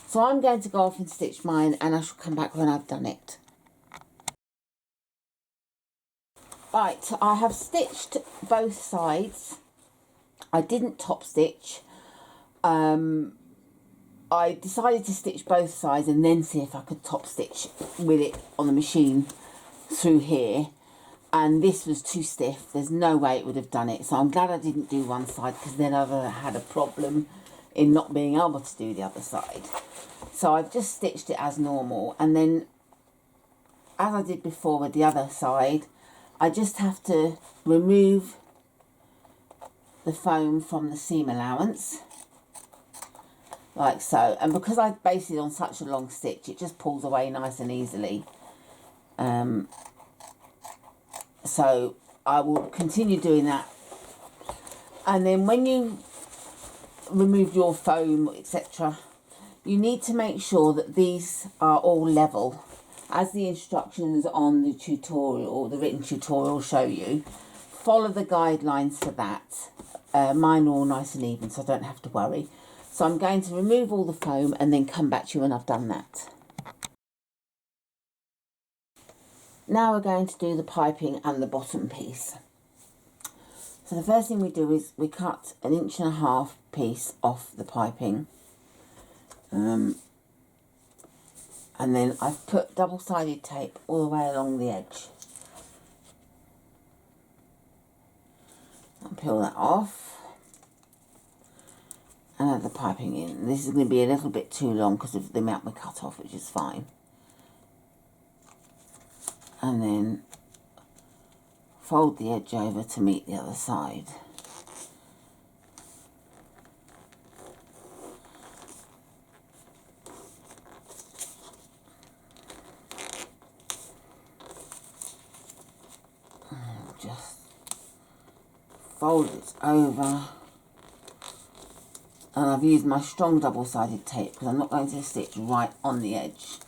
Speaker 1: So I'm going to go off and stitch mine, and I shall come back when I've done it. Right, I have stitched both sides. I didn't top stitch. I decided to stitch both sides and then see if I could top stitch with it on the machine through here. And this was too stiff. There's no way it would have done it. So I'm glad I didn't do one side, because then I've had a problem in not being able to do the other side. So I've just stitched it as normal. And then, as I did before with the other side, I just have to remove the foam from the seam allowance, like so. And because I based it on such a long stitch, it just pulls away nice and easily. So I will continue doing that. And then when you remove your foam, etc., you need to make sure that these are all level. As the instructions on the tutorial, the written tutorial, show you, follow the guidelines for that. Mine are all nice and even, so I don't have to worry. So I'm going to remove all the foam and then come back to you when I've done that. Now we're going to do the piping and the bottom piece. So the first thing we do is we cut 1.5 inch piece off the piping. And then I've put double-sided tape all the way along the edge. I'll peel that off and add the piping in. This is going to be a little bit too long because of the amount we cut off, which is fine. And then fold the edge over to meet the other side. Just fold it over And I've used my strong double-sided tape because I'm not going to stitch right on the edge.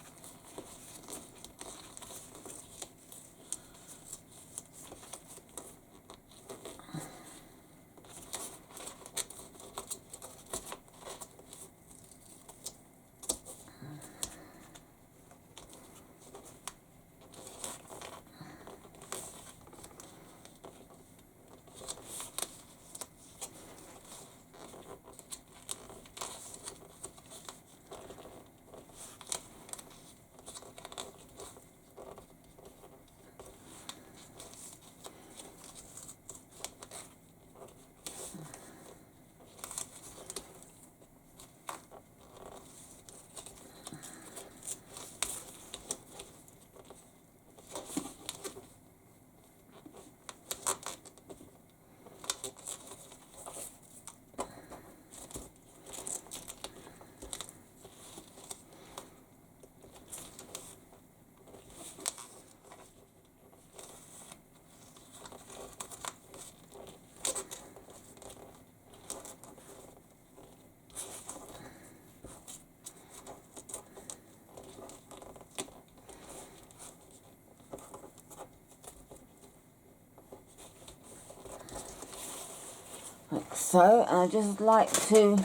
Speaker 1: Like so, and I just like to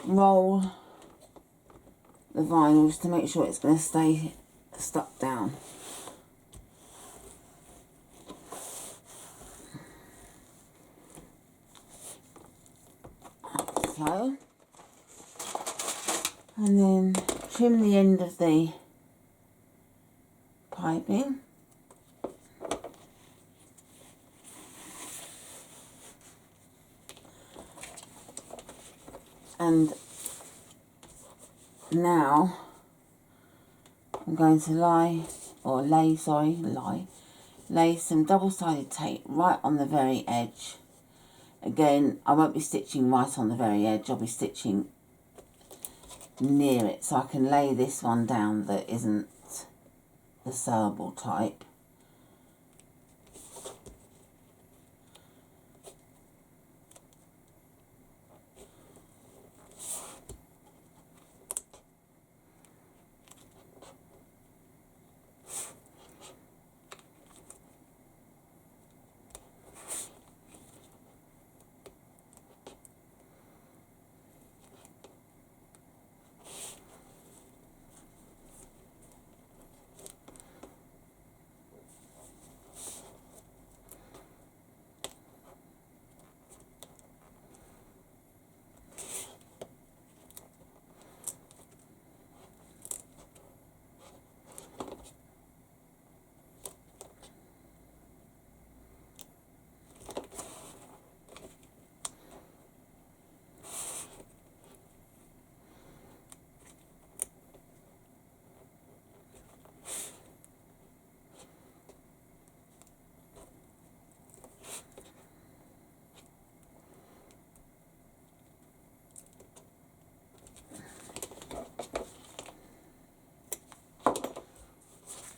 Speaker 1: roll the vinyl just to make sure it's going to stay stuck down. Like so. And then trim the end of the piping. And now I'm going to lay some double-sided tape right on the very edge. Again, I won't be stitching right on the very edge, I'll be stitching near it, so I can lay this one down that isn't the sewable type.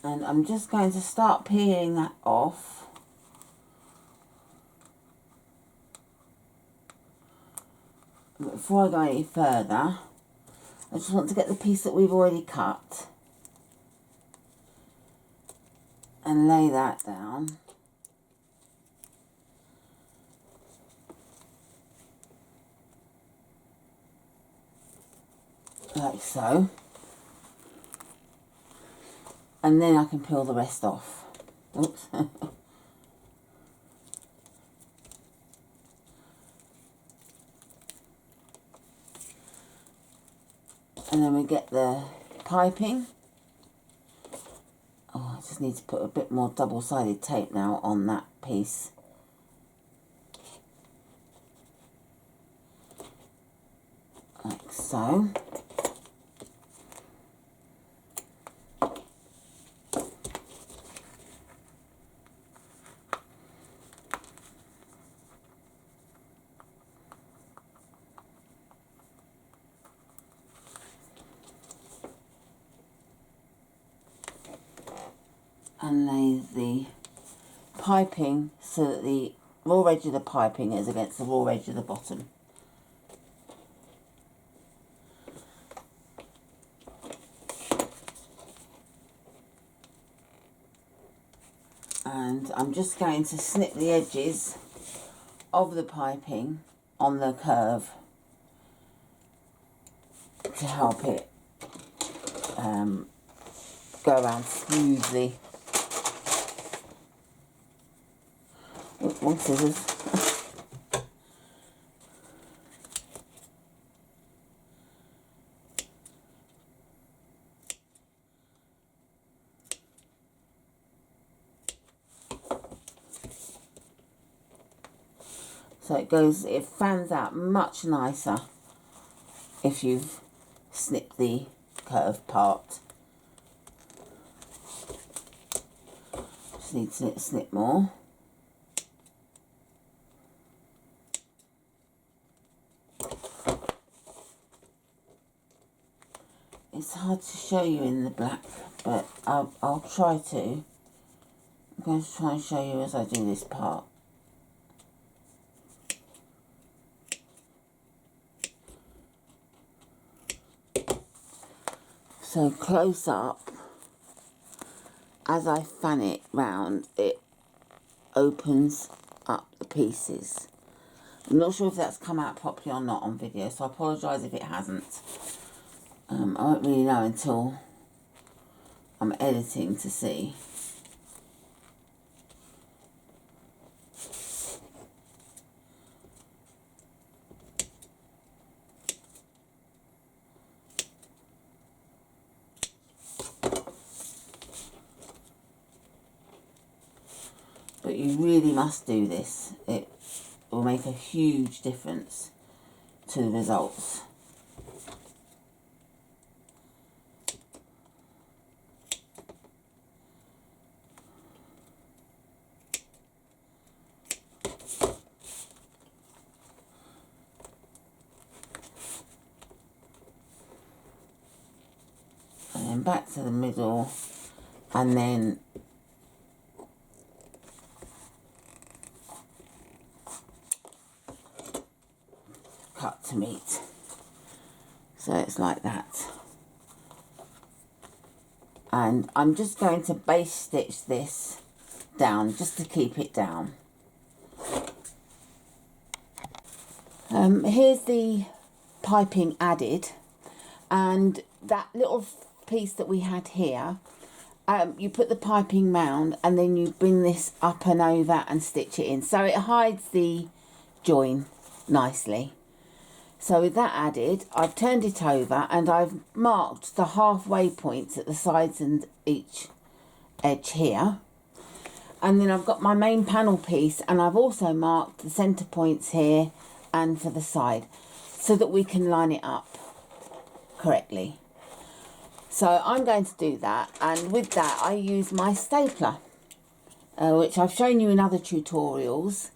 Speaker 1: And I'm just going to start peeling that off. But before I go any further, I just want to get the piece that we've already cut and lay that down. Like so. And then I can peel the rest off. Oops. And then we get the piping. Oh, I just need to put a bit more double-sided tape now on that piece. Like so. And lay the piping so that the raw edge of the piping is against the raw edge of the bottom. And I'm just going to snip the edges of the piping on the curve to help it go around smoothly. One scissors. So it fans out much nicer if you've snipped the curved part. Just need to snip more. It's hard to show you in the black, but I'll try to. I'm going to try and show you as I do this part. So close up, as I fan it round, it opens up the pieces. I'm not sure if that's come out properly or not on video, so I apologise if it hasn't. I won't really know until I'm editing to see. But you really must do this. It will make a huge difference to the results. And then back to the middle, and then cut to meet. So it's like that. And I'm just going to base stitch this down just to keep it down. Here's the piping added, and that little piece that we had here, you put the piping round and then you bring this up and over and stitch it in, so it hides the join nicely. So with that added, I've turned it over and I've marked the halfway points at the sides and each edge here. And then I've got my main panel piece, and I've also marked the centre points here and for the side, so that we can line it up correctly. So I'm going to do that, and with that I use my stapler, which I've shown you in other tutorials.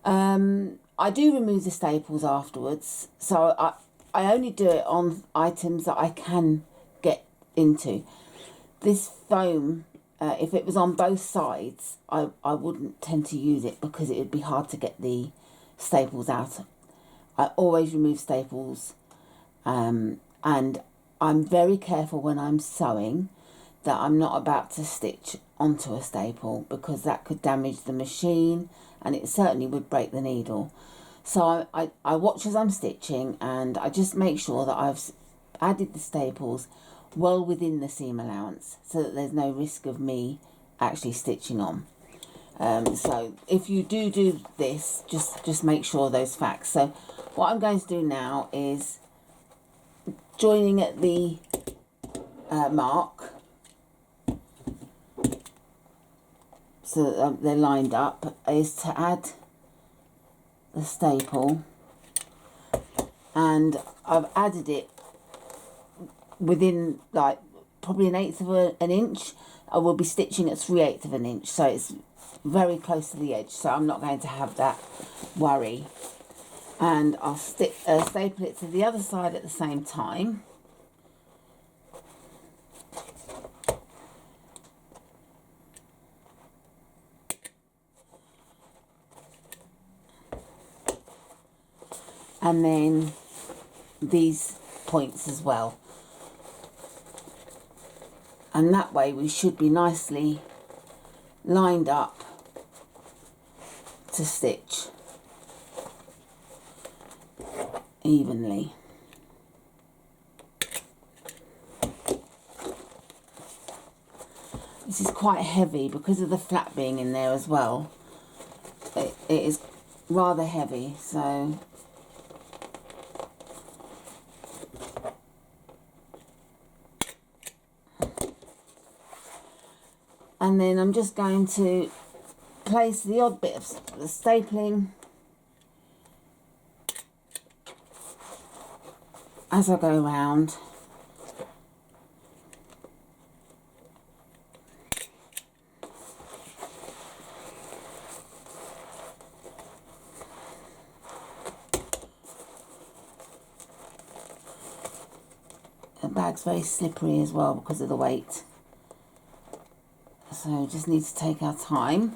Speaker 1: I do remove the staples afterwards, so I only do it on items that I can get into. This foam, if it was on both sides, I wouldn't tend to use it because it would be hard to get the staples out. I always remove staples, and I'm very careful when I'm sewing that I'm not about to stitch onto a staple, because that could damage the machine and it certainly would break the needle. So I watch as I'm stitching, and I just make sure that I've added the staples well within the seam allowance, so that there's no risk of me actually stitching on. So if you do this, just make sure those facts. So what I'm going to do now is joining at the mark, so that they're lined up, is to add the staple, and I've added it within like probably 1/8 of an inch. I will be stitching at 3/8 of an inch, so it's very close to the edge, so I'm not going to have that worry. And I'll staple it to the other side at the same time. And then these points as well. And that way we should be nicely lined up to stitch evenly. This is quite heavy because of the flap being in there as well. It is rather heavy, so and then I'm just going to place the odd bit of the stapling as I go around. The bag's very slippery as well because of the weight. So just need to take our time.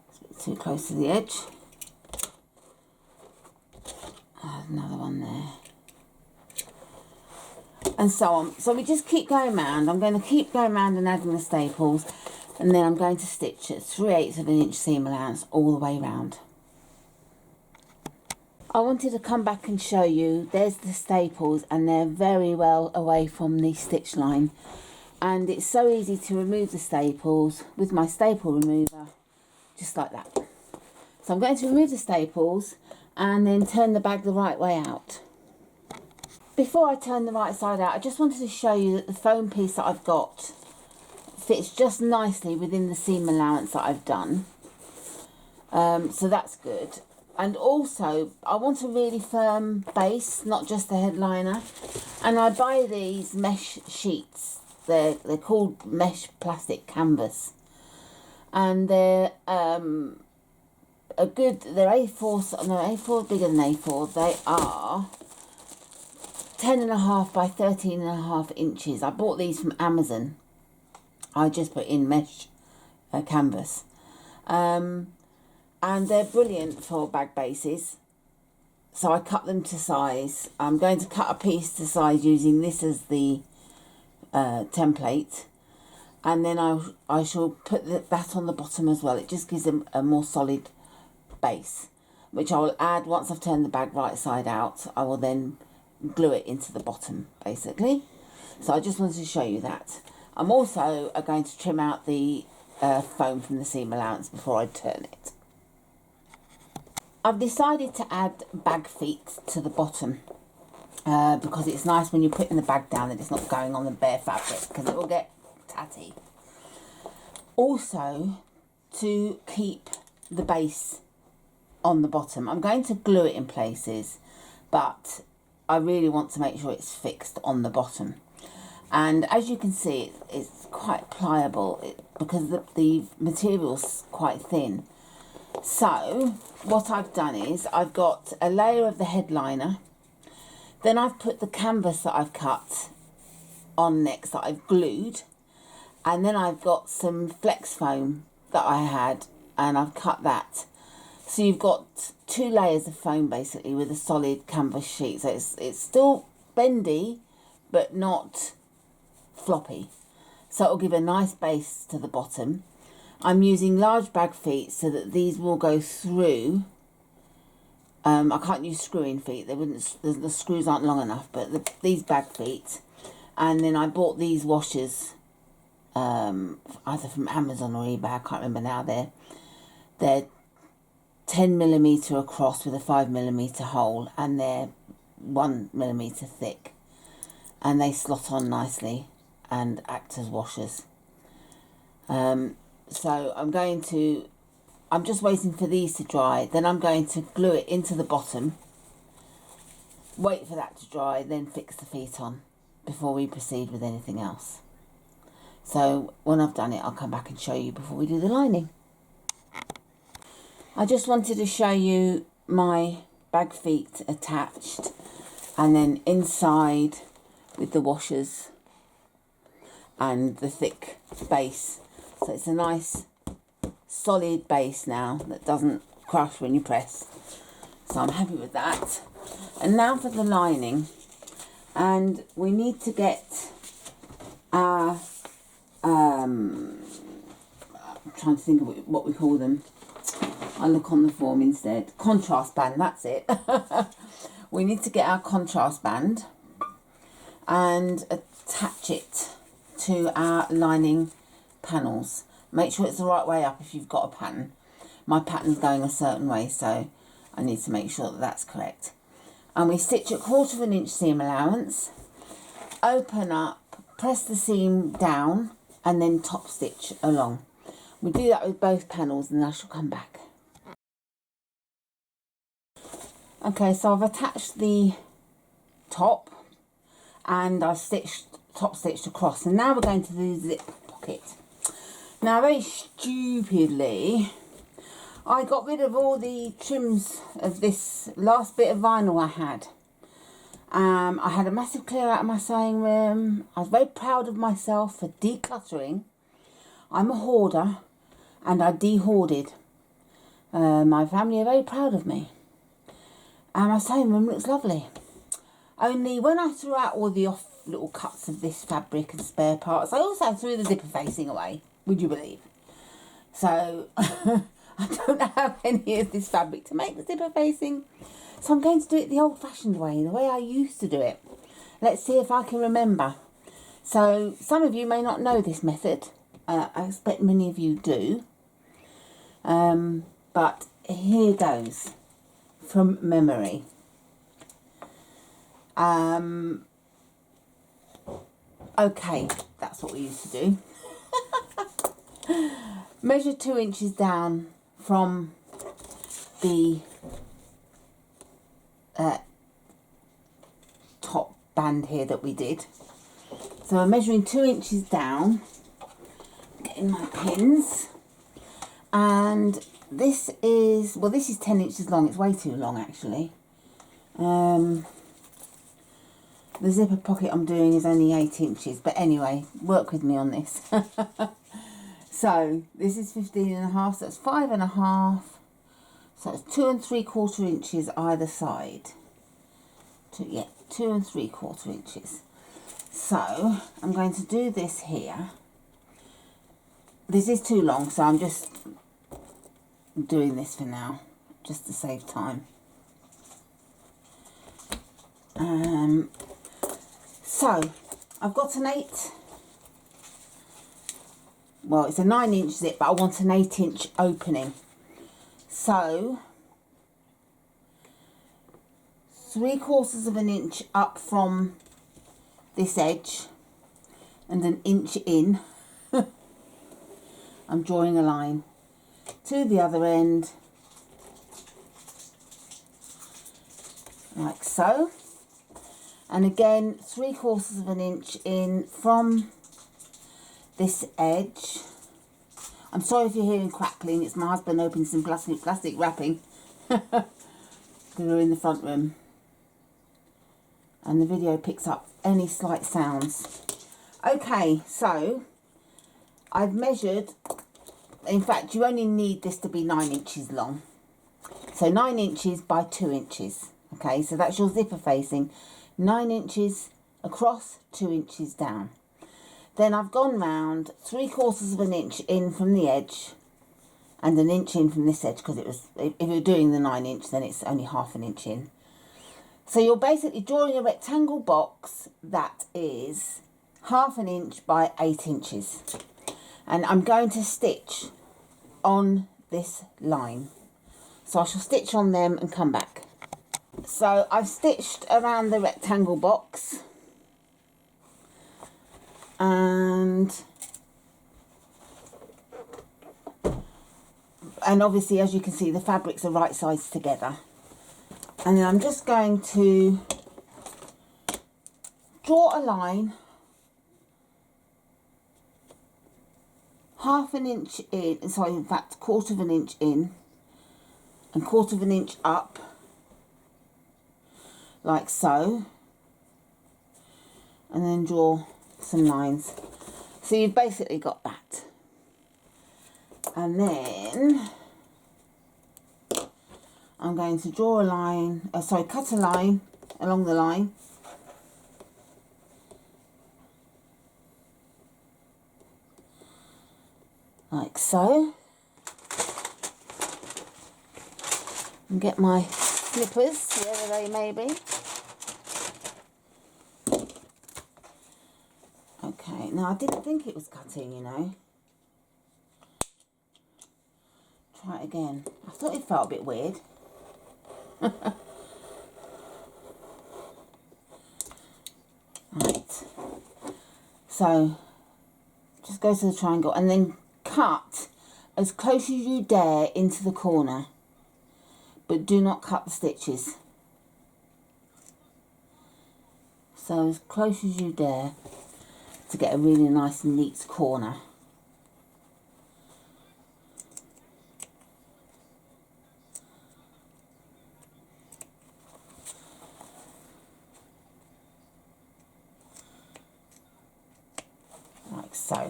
Speaker 1: It's a bit too close to the edge. Another one there. And so on. So we just keep going round. I'm going to keep going round and adding the staples, and then I'm going to stitch at 3/8 of an inch seam allowance all the way round. I wanted to come back and show you, there's the staples, and they're very well away from the stitch line, and it's so easy to remove the staples with my staple remover, just like that. So I'm going to remove the staples and then turn the bag the right way out. Before I turn the right side out, I just wanted to show you that the foam piece that I've got fits just nicely within the seam allowance that I've done. So that's good. And also, I want a really firm base, not just the headliner. And I buy these mesh sheets. They're called mesh plastic canvas. And they're they're A4, no, A4 bigger than A4. They are 10.5 by 13.5 inches. I bought these from Amazon. I just put in mesh canvas. And they're brilliant for bag bases. So I cut them to size. I'm going to cut a piece to size using this as the template. And then I shall put that on the bottom as well. It just gives them a more solid base, which I will add once I've turned the bag right side out. I will then glue it into the bottom, basically. So I just wanted to show you that. I'm also going to trim out the foam from the seam allowance before I turn it. I've decided to add bag feet to the bottom because it's nice when you're putting the bag down that it's not going on the bare fabric, because it will get tatty. Also, to keep the base on the bottom, I'm going to glue it in places, but I really want to make sure it's fixed on the bottom. And as you can see, it's quite pliable because the material's quite thin. So what I've done is I've got a layer of the headliner, then I've put the canvas that I've cut on next that I've glued, and then I've got some flex foam that I had and I've cut that. So you've got 2 layers of foam basically with a solid canvas sheet. So it's still bendy but not floppy, so it'll give a nice base to the bottom. I'm using large bag feet so that these will go through. I can't use screw-in feet, they wouldn't, the screws aren't long enough, but these bag feet. And then I bought these washers either from Amazon or eBay, I can't remember now. They're 10mm across with a 5mm hole, and they're 1mm thick, and they slot on nicely and act as washers. So I'm just waiting for these to dry, then I'm going to glue it into the bottom, wait for that to dry, then fix the feet on before we proceed with anything else. So when I've done it, I'll come back and show you before we do the lining. I just wanted to show you my bag feet attached, and then inside with the washers and the thick base. So it's a nice solid base now that doesn't crush when you press. So I'm happy with that. And now for the lining. And we need to get our, I'm trying to think of what we call them. I'll look on the form instead. Contrast band, that's it. We need to get our contrast band and attach it to our lining panels. Make sure it's the right way up if you've got a pattern. My pattern's going a certain way, so I need to make sure that that's correct. And we stitch at 1/4 inch seam allowance, open up, press the seam down, and then top stitch along. We do that with both panels, and I shall come back. Okay, so I've attached the top and I've top stitched across, and now we're going to do the zip pocket. Now, very stupidly, I got rid of all the trims of this last bit of vinyl I had. I had a massive clear out of my sewing room. I was very proud of myself for decluttering. I'm a hoarder, and I de-hoarded. My family are very proud of me. And my sewing room looks lovely. Only when I threw out all the off little cuts of this fabric and spare parts, I also threw the zipper facing away, would you believe? So I don't have any of this fabric to make the zipper facing. So I'm going to do it the old fashioned way, the way I used to do it. Let's see if I can remember. So some of you may not know this method. I expect many of you do. But here goes. From memory. Okay, that's what we used to do. Measure 2 inches down from the top band here that we did. So I'm measuring 2 inches down, getting my pins, and this is, well, this is 10 inches long. It's way too long, actually. The zipper pocket I'm doing is only 8 inches, but anyway, work with me on this. So this is 15.5, so that's 5.5, so it's 2 3/4 inches either side. 2 3/4 inches. So I'm going to do this here. This is too long, so I'm just doing this for now, just to save time. So I've got an 8, well, it's a 9-inch zip, but I want an 8-inch opening. So 3/4 inch up from this edge and an inch in. I'm drawing a line to the other end, like so. And again, 3/4 inch in from this edge. I'm sorry if you're hearing crackling, it's my husband opening some plastic wrapping. Because we're in the front room. And the video picks up any slight sounds. Okay, so I've measured, in fact, you only need this to be 9 inches long. So 9 inches by 2 inches. Okay, so that's your zipper facing. 9 inches across, 2 inches down. Then I've gone round 3/4 inch in from the edge and an inch in from this edge, because it was, if you're doing the 9 inch, then it's only ½ inch in. So you're basically drawing a rectangle box that is ½ inch by 8 inches. And I'm going to stitch on this line. So I shall stitch on them and come back. So I've stitched around the rectangle box, and obviously, as you can see, the fabrics are right sides together. And then I'm just going to draw a line ½ inch in, sorry, in fact, 1/4 inch in and 1/4 inch up, like so, and then draw some lines. So you've basically got that. And then I'm going to draw a line, cut a line along the line. Like so. And get my snippers, wherever they may be. Okay, now I didn't think it was cutting, you know. Try it again. I thought it felt a bit weird. Right. So, just go to the triangle and then cut as close as you dare into the corner. But do not cut the stitches. So as close as you dare to get a really nice neat corner. Like so.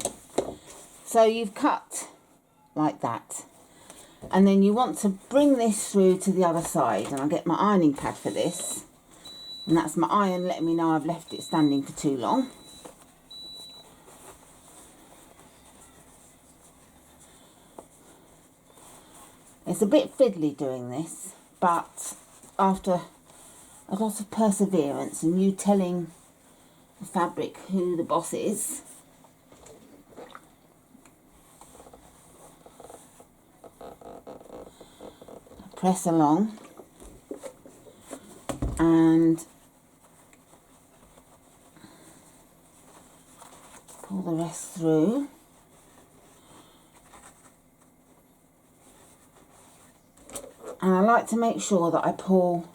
Speaker 1: So you've cut like that. And then you want to bring this through to the other side. And I'll get my ironing pad for this. And that's my iron letting me know I've left it standing for too long. It's a bit fiddly doing this, but after a lot of perseverance and you telling the fabric who the boss is, press along and pull the rest through. And I like to make sure that I pull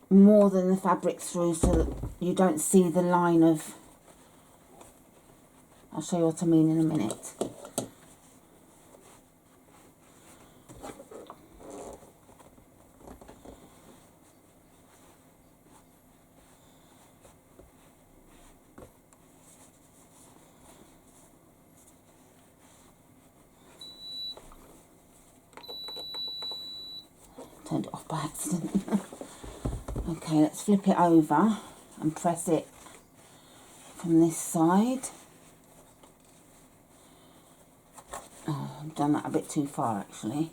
Speaker 1: more than the fabric through so that you don't see the line of... I'll show you what I mean in a minute. Turned it off by accident. Okay, let's flip it over and press it from this side. Oh, I've done that a bit too far actually.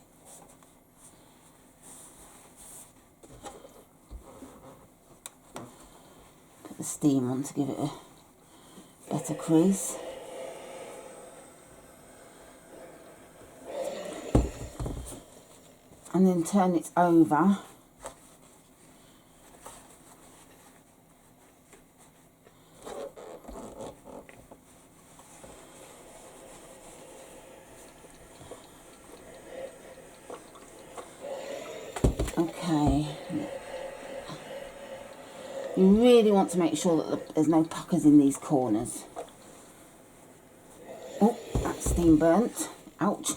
Speaker 1: Put the steam on to give it a better crease. And then turn it over. Okay. You really want to make sure that there's no puckers in these corners. Oh, that's steam burnt. Ouch.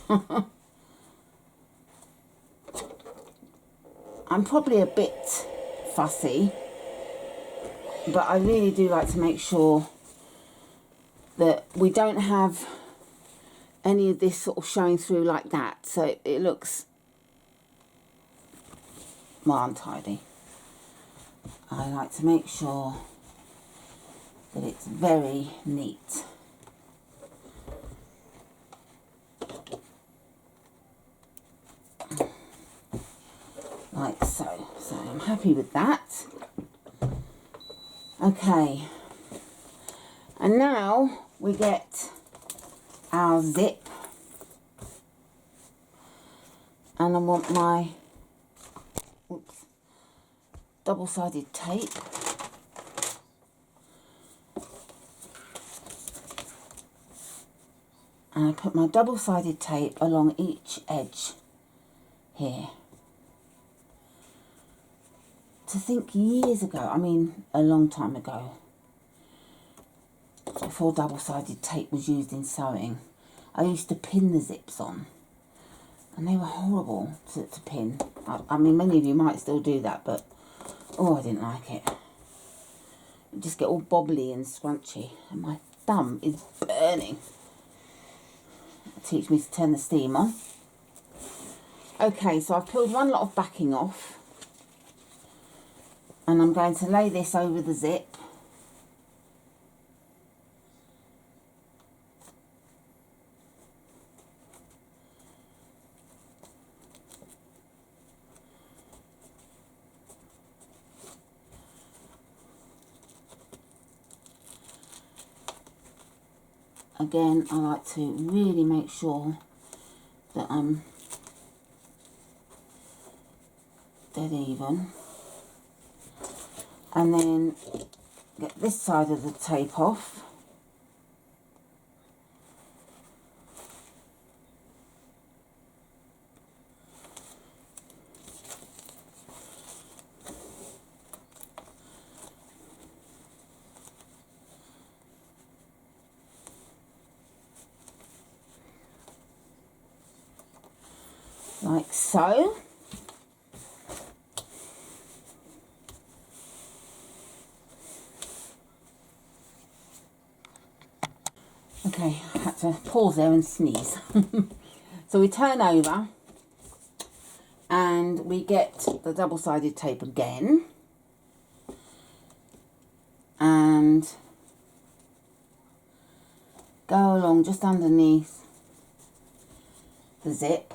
Speaker 1: I'm probably a bit fussy, but I really do like to make sure that we don't have any of this sort of showing through like that, so it looks more untidy. I like to make sure that it's very neat. Like so. So I'm happy with that. Okay. And now we get our zip. And I want my double-sided tape. And I put my double-sided tape along each edge here. To think years ago, I mean a long time ago, before double-sided tape was used in sewing, I used to pin the zips on, and they were horrible to pin. I mean, many of you might still do that, but oh, I didn't like it. You just get all bobbly and scrunchy, and my thumb is burning. Teach me to turn the steam on. Okay, so I've peeled one lot of backing off, and I'm going to lay this over the zip. Again, I like to really make sure that I'm dead even. And then get this side of the tape off. Like so. Okay, I had to pause there and sneeze. So we turn over and we get the double-sided tape again, and go along just underneath the zip.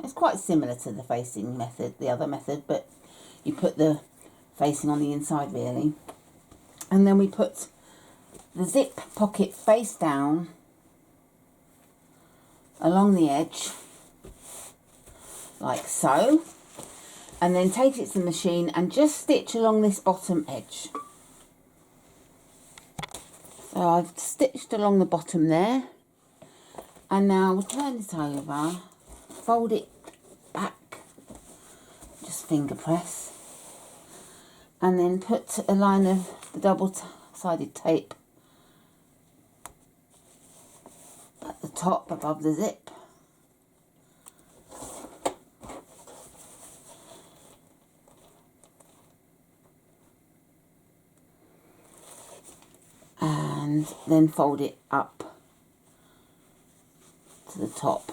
Speaker 1: It's quite similar to the facing method, the other method, but you put the facing on the inside really. And then we put the zip pocket face down along the edge, like so. And then take it to the machine and just stitch along this bottom edge. So I've stitched along the bottom there. And now we'll turn it over, fold it back, just finger press, and then put a line of the double-sided tape at the top above the zip. And then fold it up to the top.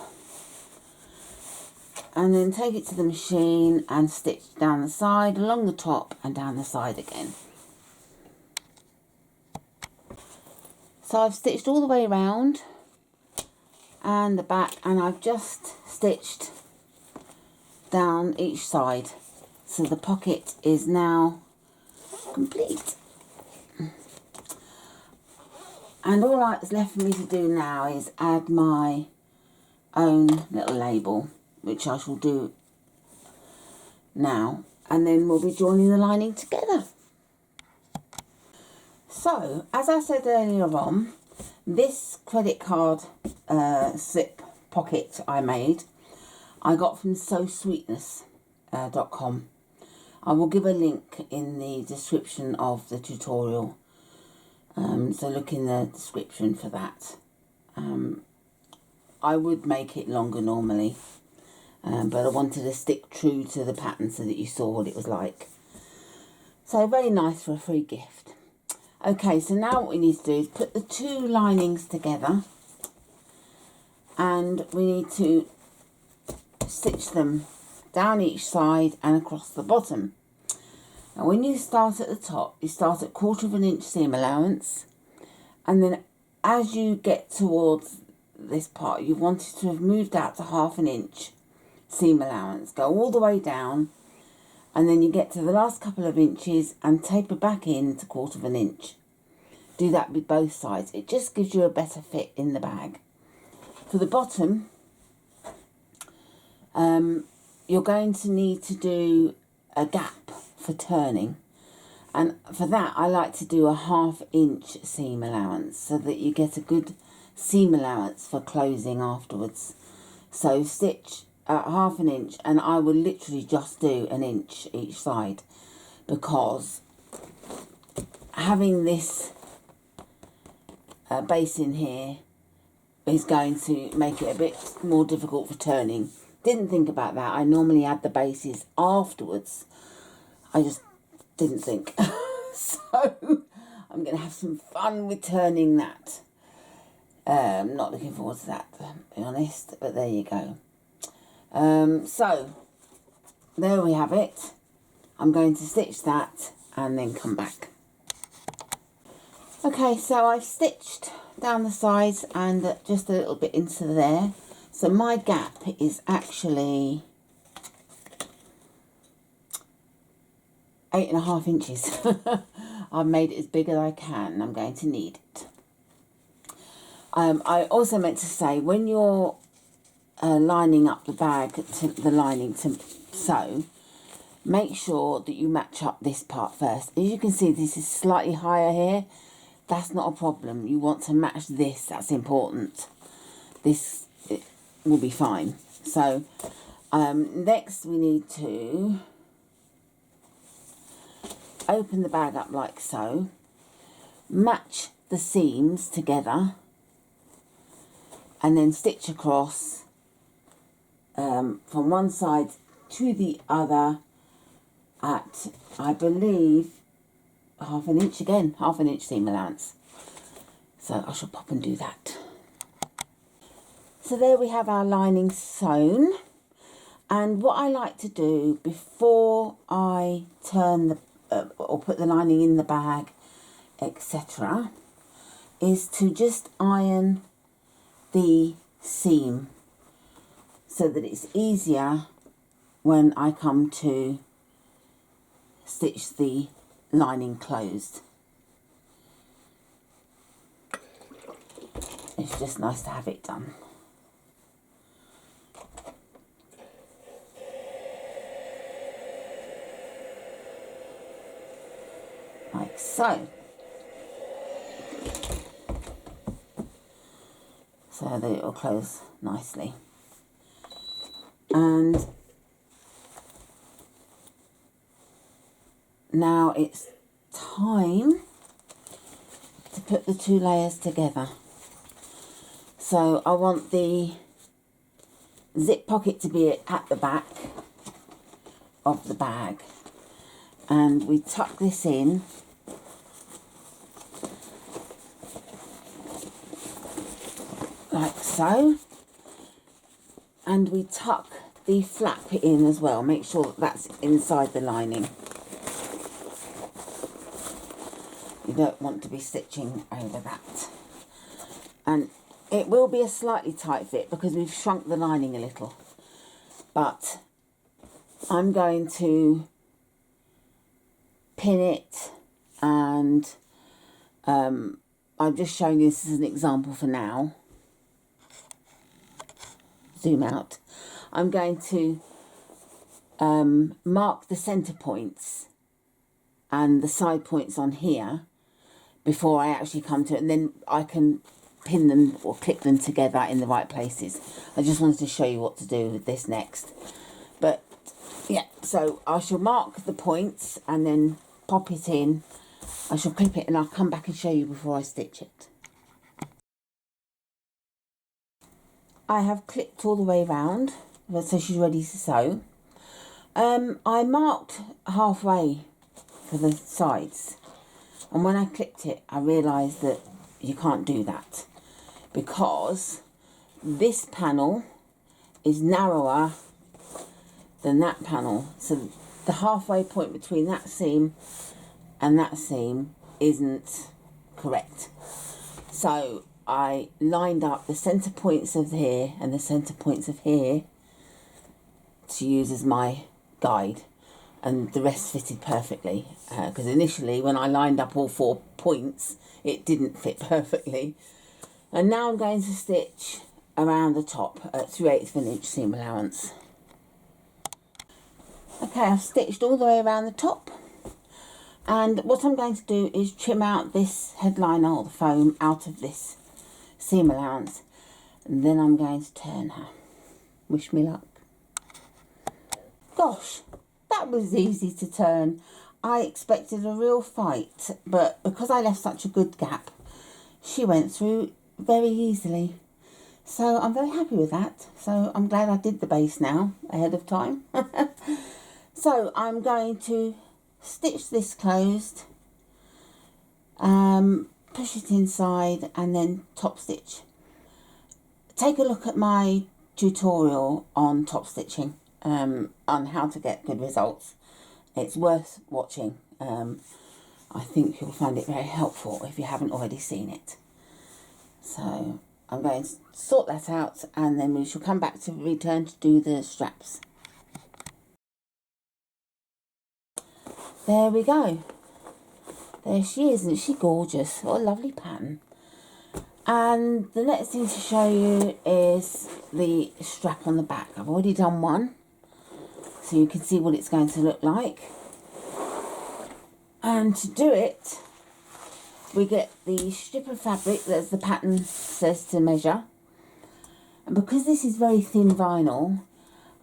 Speaker 1: And then take it to the machine and stitch down the side, along the top and down the side again. So I've stitched all the way around and the back, and I've just stitched down each side. So the pocket is now complete. And all that's left for me to do now is add my own little label, which I shall do now, and then we'll be joining the lining together. So, as I said earlier on, this credit card zip pocket I made, I got from sewsweetness.com. I will give a link in the description of the tutorial, so look in the description for that. I would make it longer normally, but I wanted to stick true to the pattern so that you saw what it was like. So very nice for a free gift. Okay, so now what we need to do is put the two linings together, and we need to stitch them down each side and across the bottom. Now when you start at the top, you start at 1/4 inch seam allowance, and then as you get towards this part, you want it to have moved out to 1/2 inch seam allowance. Go all the way down, and then you get to the last couple of inches and taper back in to 1/4 inch. Do that with both sides. It just gives you a better fit in the bag. For the bottom, you're going to need to do a gap for turning, and for that I like to do a 1/2 inch seam allowance so that you get a good seam allowance for closing afterwards. So stitch at 1/2 inch, and I will literally just do 1 inch each side, because having this base in here is going to make it a bit more difficult for turning. Didn't think about that. I normally add the bases afterwards. I just didn't think. So I'm going to have some fun with turning that. Not looking forward to that, to be honest, but there you go. So, there we have it. I'm going to stitch that and then come back. Okay, so I've stitched down the sides and just a little bit into there. So my gap is actually 8.5 inches. I've made it as big as I can. I'm going to need it. I also meant to say, when you're lining up the bag to the lining to sew, make sure that you match up this part first. As you can see, this is slightly higher here. That's not a problem. You want to match this. That's important. This will be fine. So next we need to open the bag up like so. Match the seams together. And then stitch across from one side to the other at, I believe, 1/2 inch again, 1/2 inch seam allowance. So I shall pop and do that. So there we have our lining sewn. And what I like to do before I turn the or put the lining in the bag, etc., is to just iron the seam so that it's easier when I come to stitch the lining closed. It's just nice to have it done. Like so. So that it will close nicely. And now it's time to put the two layers together. So I want the zip pocket to be at the back of the bag, and we tuck this in like so, and we tuck the flap in as well. Make sure that that's inside the lining. You don't want to be stitching over that. And it will be a slightly tight fit because we've shrunk the lining a little. But I'm going to pin it, and I'm just showing you this as an example for now. Zoom out. I'm going to mark the centre points and the side points on here before I actually come to it, and then I can pin them or clip them together in the right places. I just wanted to show you what to do with this next. But yeah, so I shall mark the points and then pop it in. I shall clip it and I'll come back and show you before I stitch it. I have clipped all the way round, so she's ready to sew. I marked halfway for the sides, and when I clipped it I realised that you can't do that because this panel is narrower than that panel, so the halfway point between that seam and that seam isn't correct. So I lined up the centre points of here and the centre points of here to use as my guide, and the rest fitted perfectly, because initially when I lined up all 4 points it didn't fit perfectly. And now I'm going to stitch around the top at 3/8 inch seam allowance. Okay, I've stitched all the way around the top, and what I'm going to do is trim out this headliner or the foam out of this seam allowance, and then I'm going to turn her. Wish me luck. Gosh, that was easy to turn. I expected a real fight, but because I left such a good gap, she went through very easily. So I'm very happy with that. So I'm glad I did the base now ahead of time. So I'm going to stitch this closed push it inside and then top stitch. Take a look at my tutorial on top stitching, on how to get good results. It's worth watching. I think you'll find it very helpful if you haven't already seen it. So I'm going to sort that out, and then we shall come back to return to do the straps. There we go. There she is. Isn't she gorgeous? What a lovely pattern. And the next thing to show you is the strap on the back. I've already done one, so you can see what it's going to look like. And to do it, we get the strip of fabric that the pattern says to measure. And because this is very thin vinyl,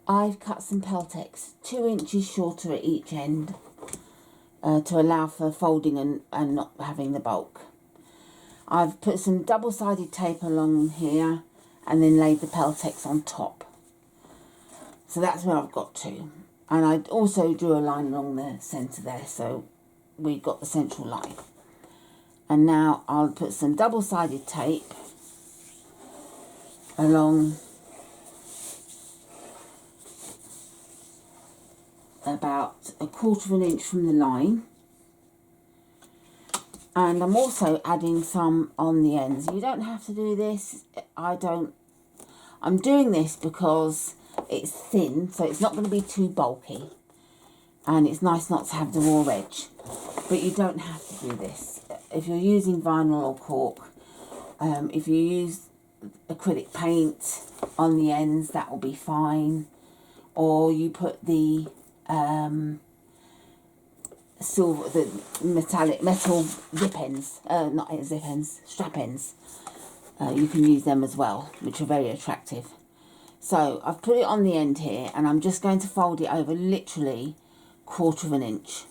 Speaker 1: I've cut some Peltex 2 inches shorter at each end to allow for folding and not having the bulk. I've put some double-sided tape along here and then laid the Peltex on top. So that's where I've got to. And I also drew a line along the centre there, so we got the central line. And now I'll put some double-sided tape along about 1/4 inch from the line. And I'm also adding some on the ends. You don't have to do this. I'm doing this because it's thin, so it's not going to be too bulky. And it's nice not to have the raw edge. But you don't have to do this. If you're using vinyl or cork, if you use acrylic paint on the ends, that will be fine. Or you put the silver, the metal zip ends, not zip ends, strap ends. You can use them as well, which are very attractive. So I've put it on the end here, and I'm just going to fold it over literally 1/4 inch.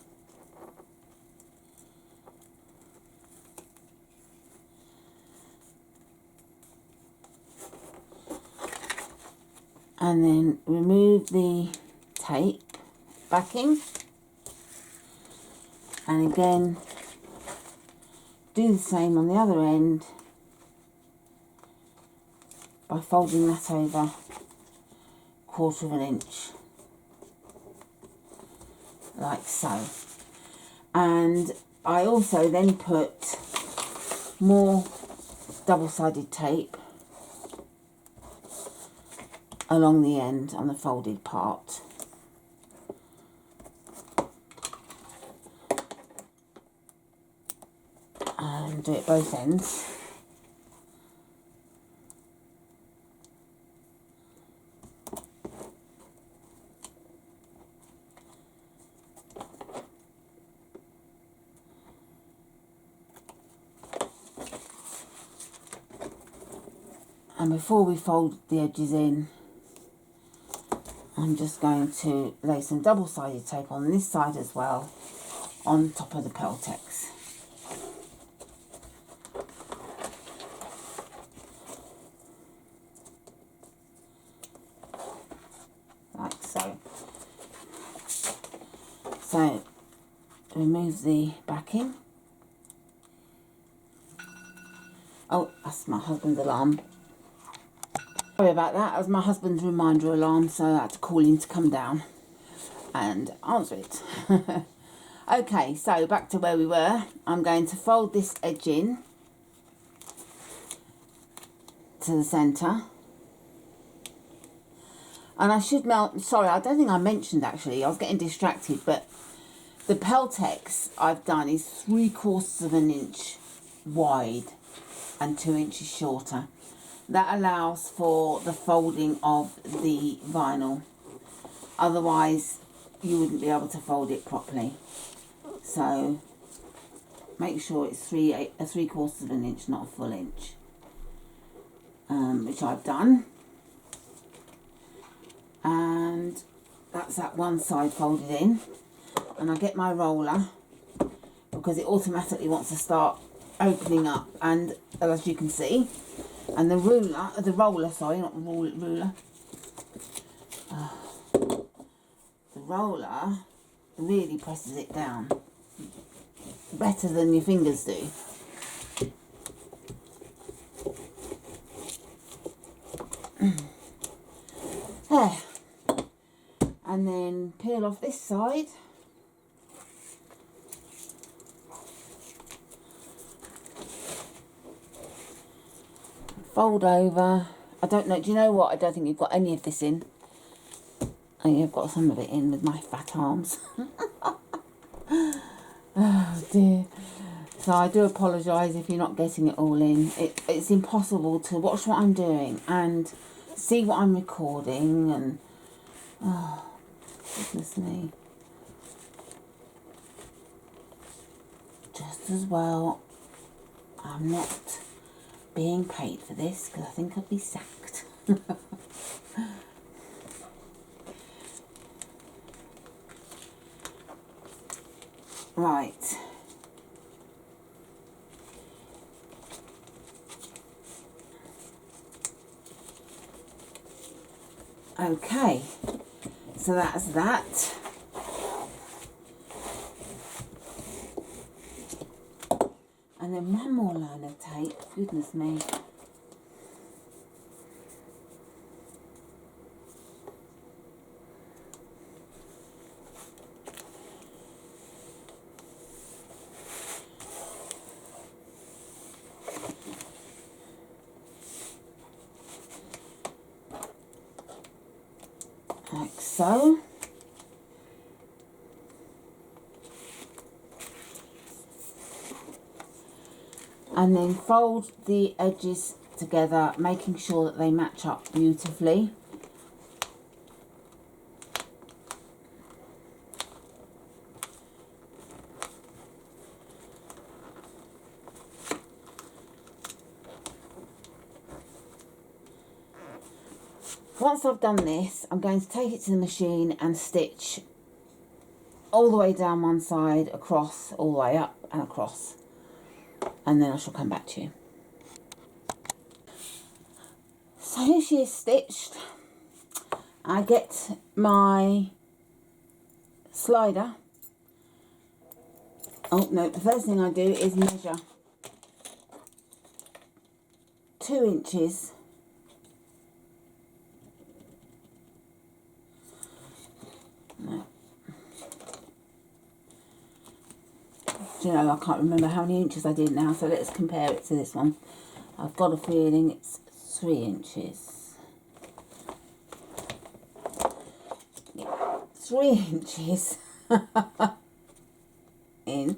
Speaker 1: And then remove the tape backing, and again do the same on the other end by folding that over 1/4 inch, like so. And I also then put more double-sided tape along the end on the folded part. And do it both ends. And before we fold the edges in, I'm just going to lay some double-sided tape on this side as well, on top of the Peltex. Like so. So, remove the backing. Oh, that's my husband's alarm. Sorry about that. That was my husband's reminder alarm, so I had to call him to come down and answer it. Okay, so back to where we were. I'm going to fold this edge in to the centre. And I should sorry, I don't think I mentioned actually, I was getting distracted, but the Peltex I've done is 3/4 inch wide and 2 inches shorter. That allows for the folding of the vinyl. Otherwise, you wouldn't be able to fold it properly. So, make sure it's 3/4 inch, not a full inch. Which I've done. And that's that one side folded in. And I get my roller, because it automatically wants to start opening up. And as you can see, and the roller, sorry, not ruler. The roller really presses it down. better than your fingers do. There. And then peel off this side. Fold over. I don't know, do you know what? I don't think you've got any of this in. Oh, you've got some of it in with my fat arms. Oh dear. So I do apologise if you're not getting it all in. It's impossible to watch what I'm doing and see what I'm recording, and oh goodness me. Just as well I'm not being paid for this, because I think I'd be sacked. Right. Okay, so that's that. And then one more line of tape, goodness me. Like so. And then fold the edges together, making sure that they match up beautifully. Once I've done this, I'm going to take it to the machine and stitch all the way down one side, across, all the way up and across. And then I shall come back to you. So here she is stitched. I get my slider. Oh no, the first thing I do is measure 2 inches no. Do you know, I can't remember how many inches I did now, so let's compare it to this one. I've got a feeling it's 3 inches. Yeah, 3 inches in.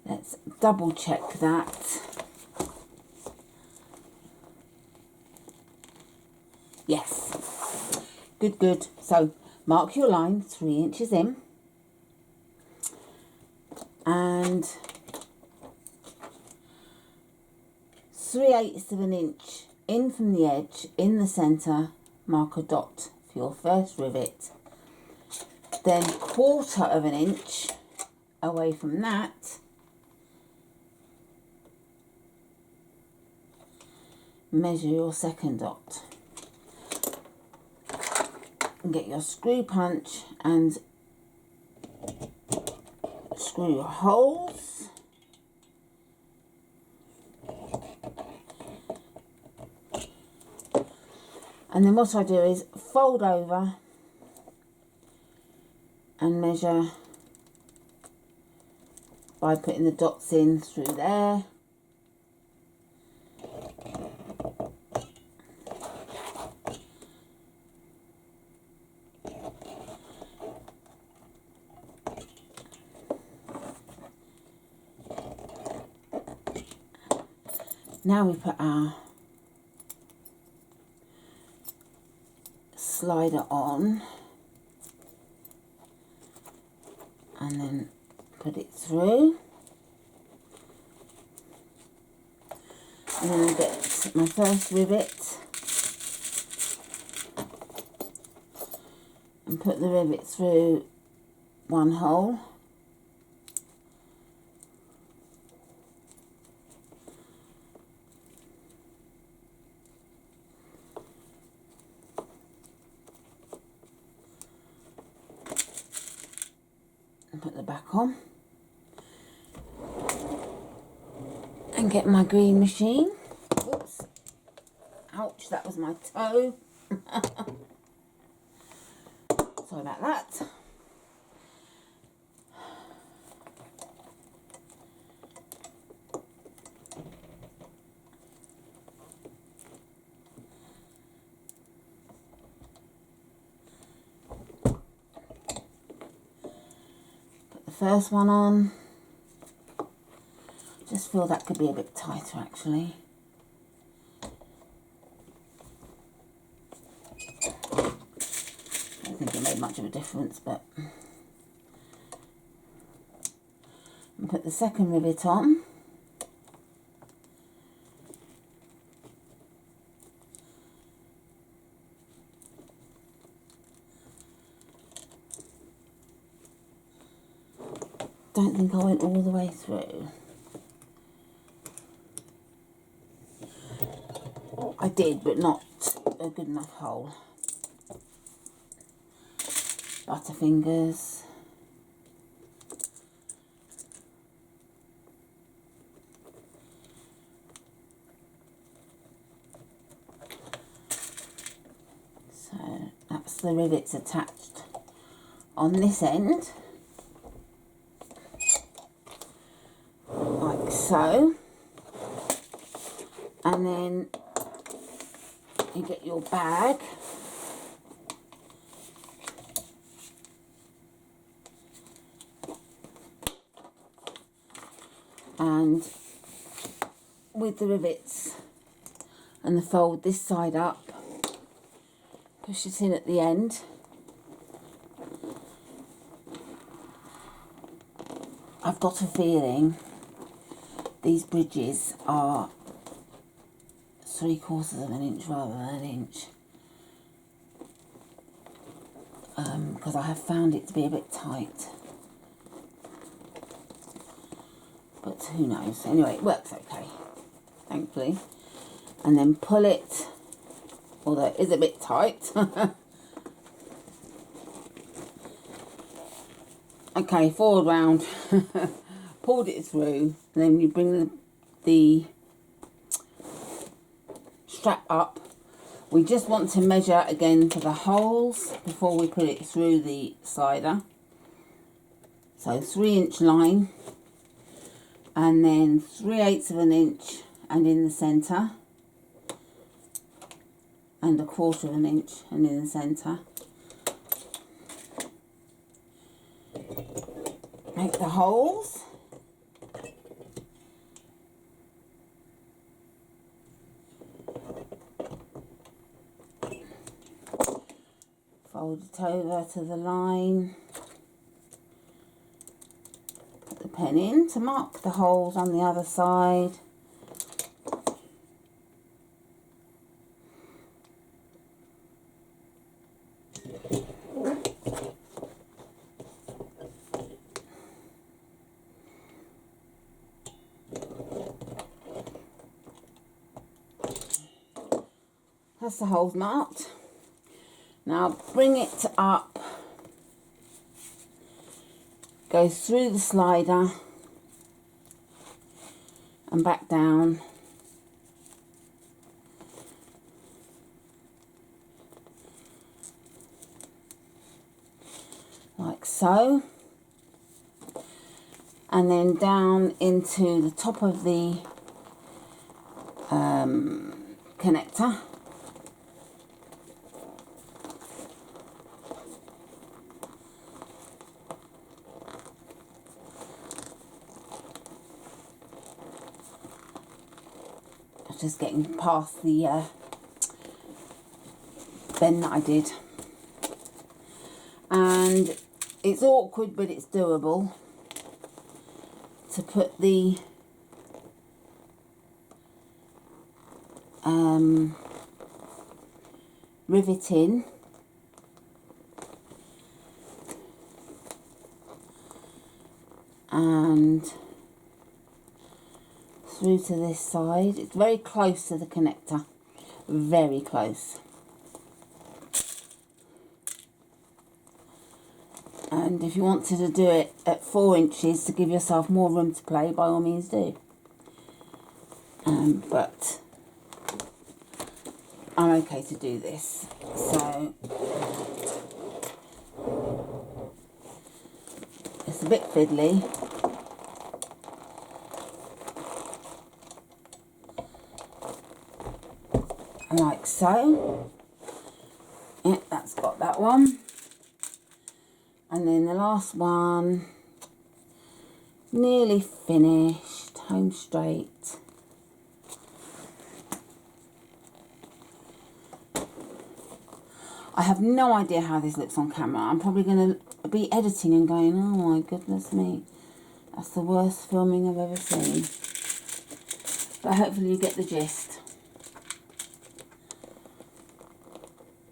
Speaker 1: Let's double check that. Yes, good. So mark your line 3 inches in, and 3/8 of an inch in from the edge, in the centre, mark a dot for your first rivet. Then 1/4 of an inch away from that, measure your second dot. And get your screw punch and screw your holes. And then what I do is fold over and measure by putting the dots in through there. Now we put our slider on and then put it through. And then I get my first rivet and put the rivet through one hole. and put the back on. And get my green machine. Oops. Ouch, that was my toe. Sorry about that. Put the first one on. Just feel that could be a bit tighter actually. I don't think it made much of a difference, but and put the second rivet on. Don't think I went all the way through. I did, but not a good enough hole. Butterfingers. So that's the rivets attached on this end, like so. And then you get your bag. And with the rivets and the fold this side up, push it in at the end. I've got a feeling these bridges are 3/4 of an inch rather than an inch, because I have found it to be a bit tight, but who knows. Anyway, it works okay, thankfully. And then pull it, although it is a bit tight. Okay, forward round. Pulled it through, and then you bring the strap up. We just want to measure again for the holes before we put it through the slider. So 3-inch line, and then 3/8 of an inch, and in the centre, and 1/4 of an inch, and in the centre. Make the holes. Fold it over to the line. Put the pen in to mark the holes on the other side. That's the holes marked. Now bring it up, go through the slider and back down. Like so. And then down into the top of the connector. Just getting past the bend that I did, and it's awkward but it's doable to put the rivet in and through to this side. It's very close to the connector, very close. And if you wanted to do it at 4 inches to give yourself more room to play, by all means do. But I'm okay to do this. So it's a bit fiddly. Like so. Yeah, that's got that one. And then the last one, nearly finished, home straight. I have no idea how this looks on camera. I'm probably going to be editing and going, oh my goodness me, that's the worst filming I've ever seen. But hopefully you get the gist.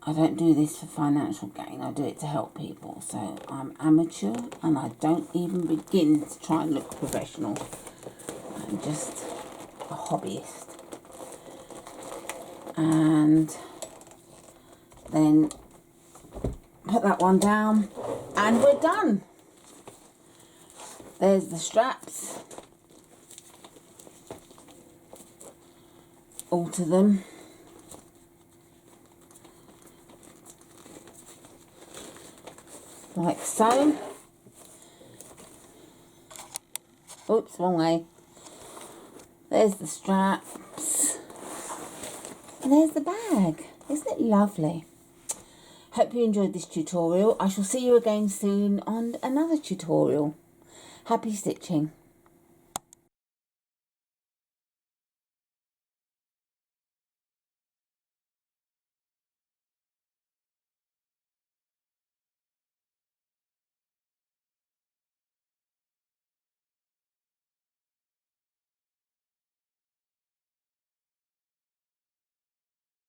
Speaker 1: I don't do this for financial gain, I do it to help people. So I'm amateur and I don't even begin to try and look professional. I'm just a hobbyist. And then put that one down and we're done. There's the straps. Alter them. Like so. Oops, wrong way. There's the straps. And there's the bag. Isn't it lovely? Hope you enjoyed this tutorial. I shall see you again soon on another tutorial. Happy stitching.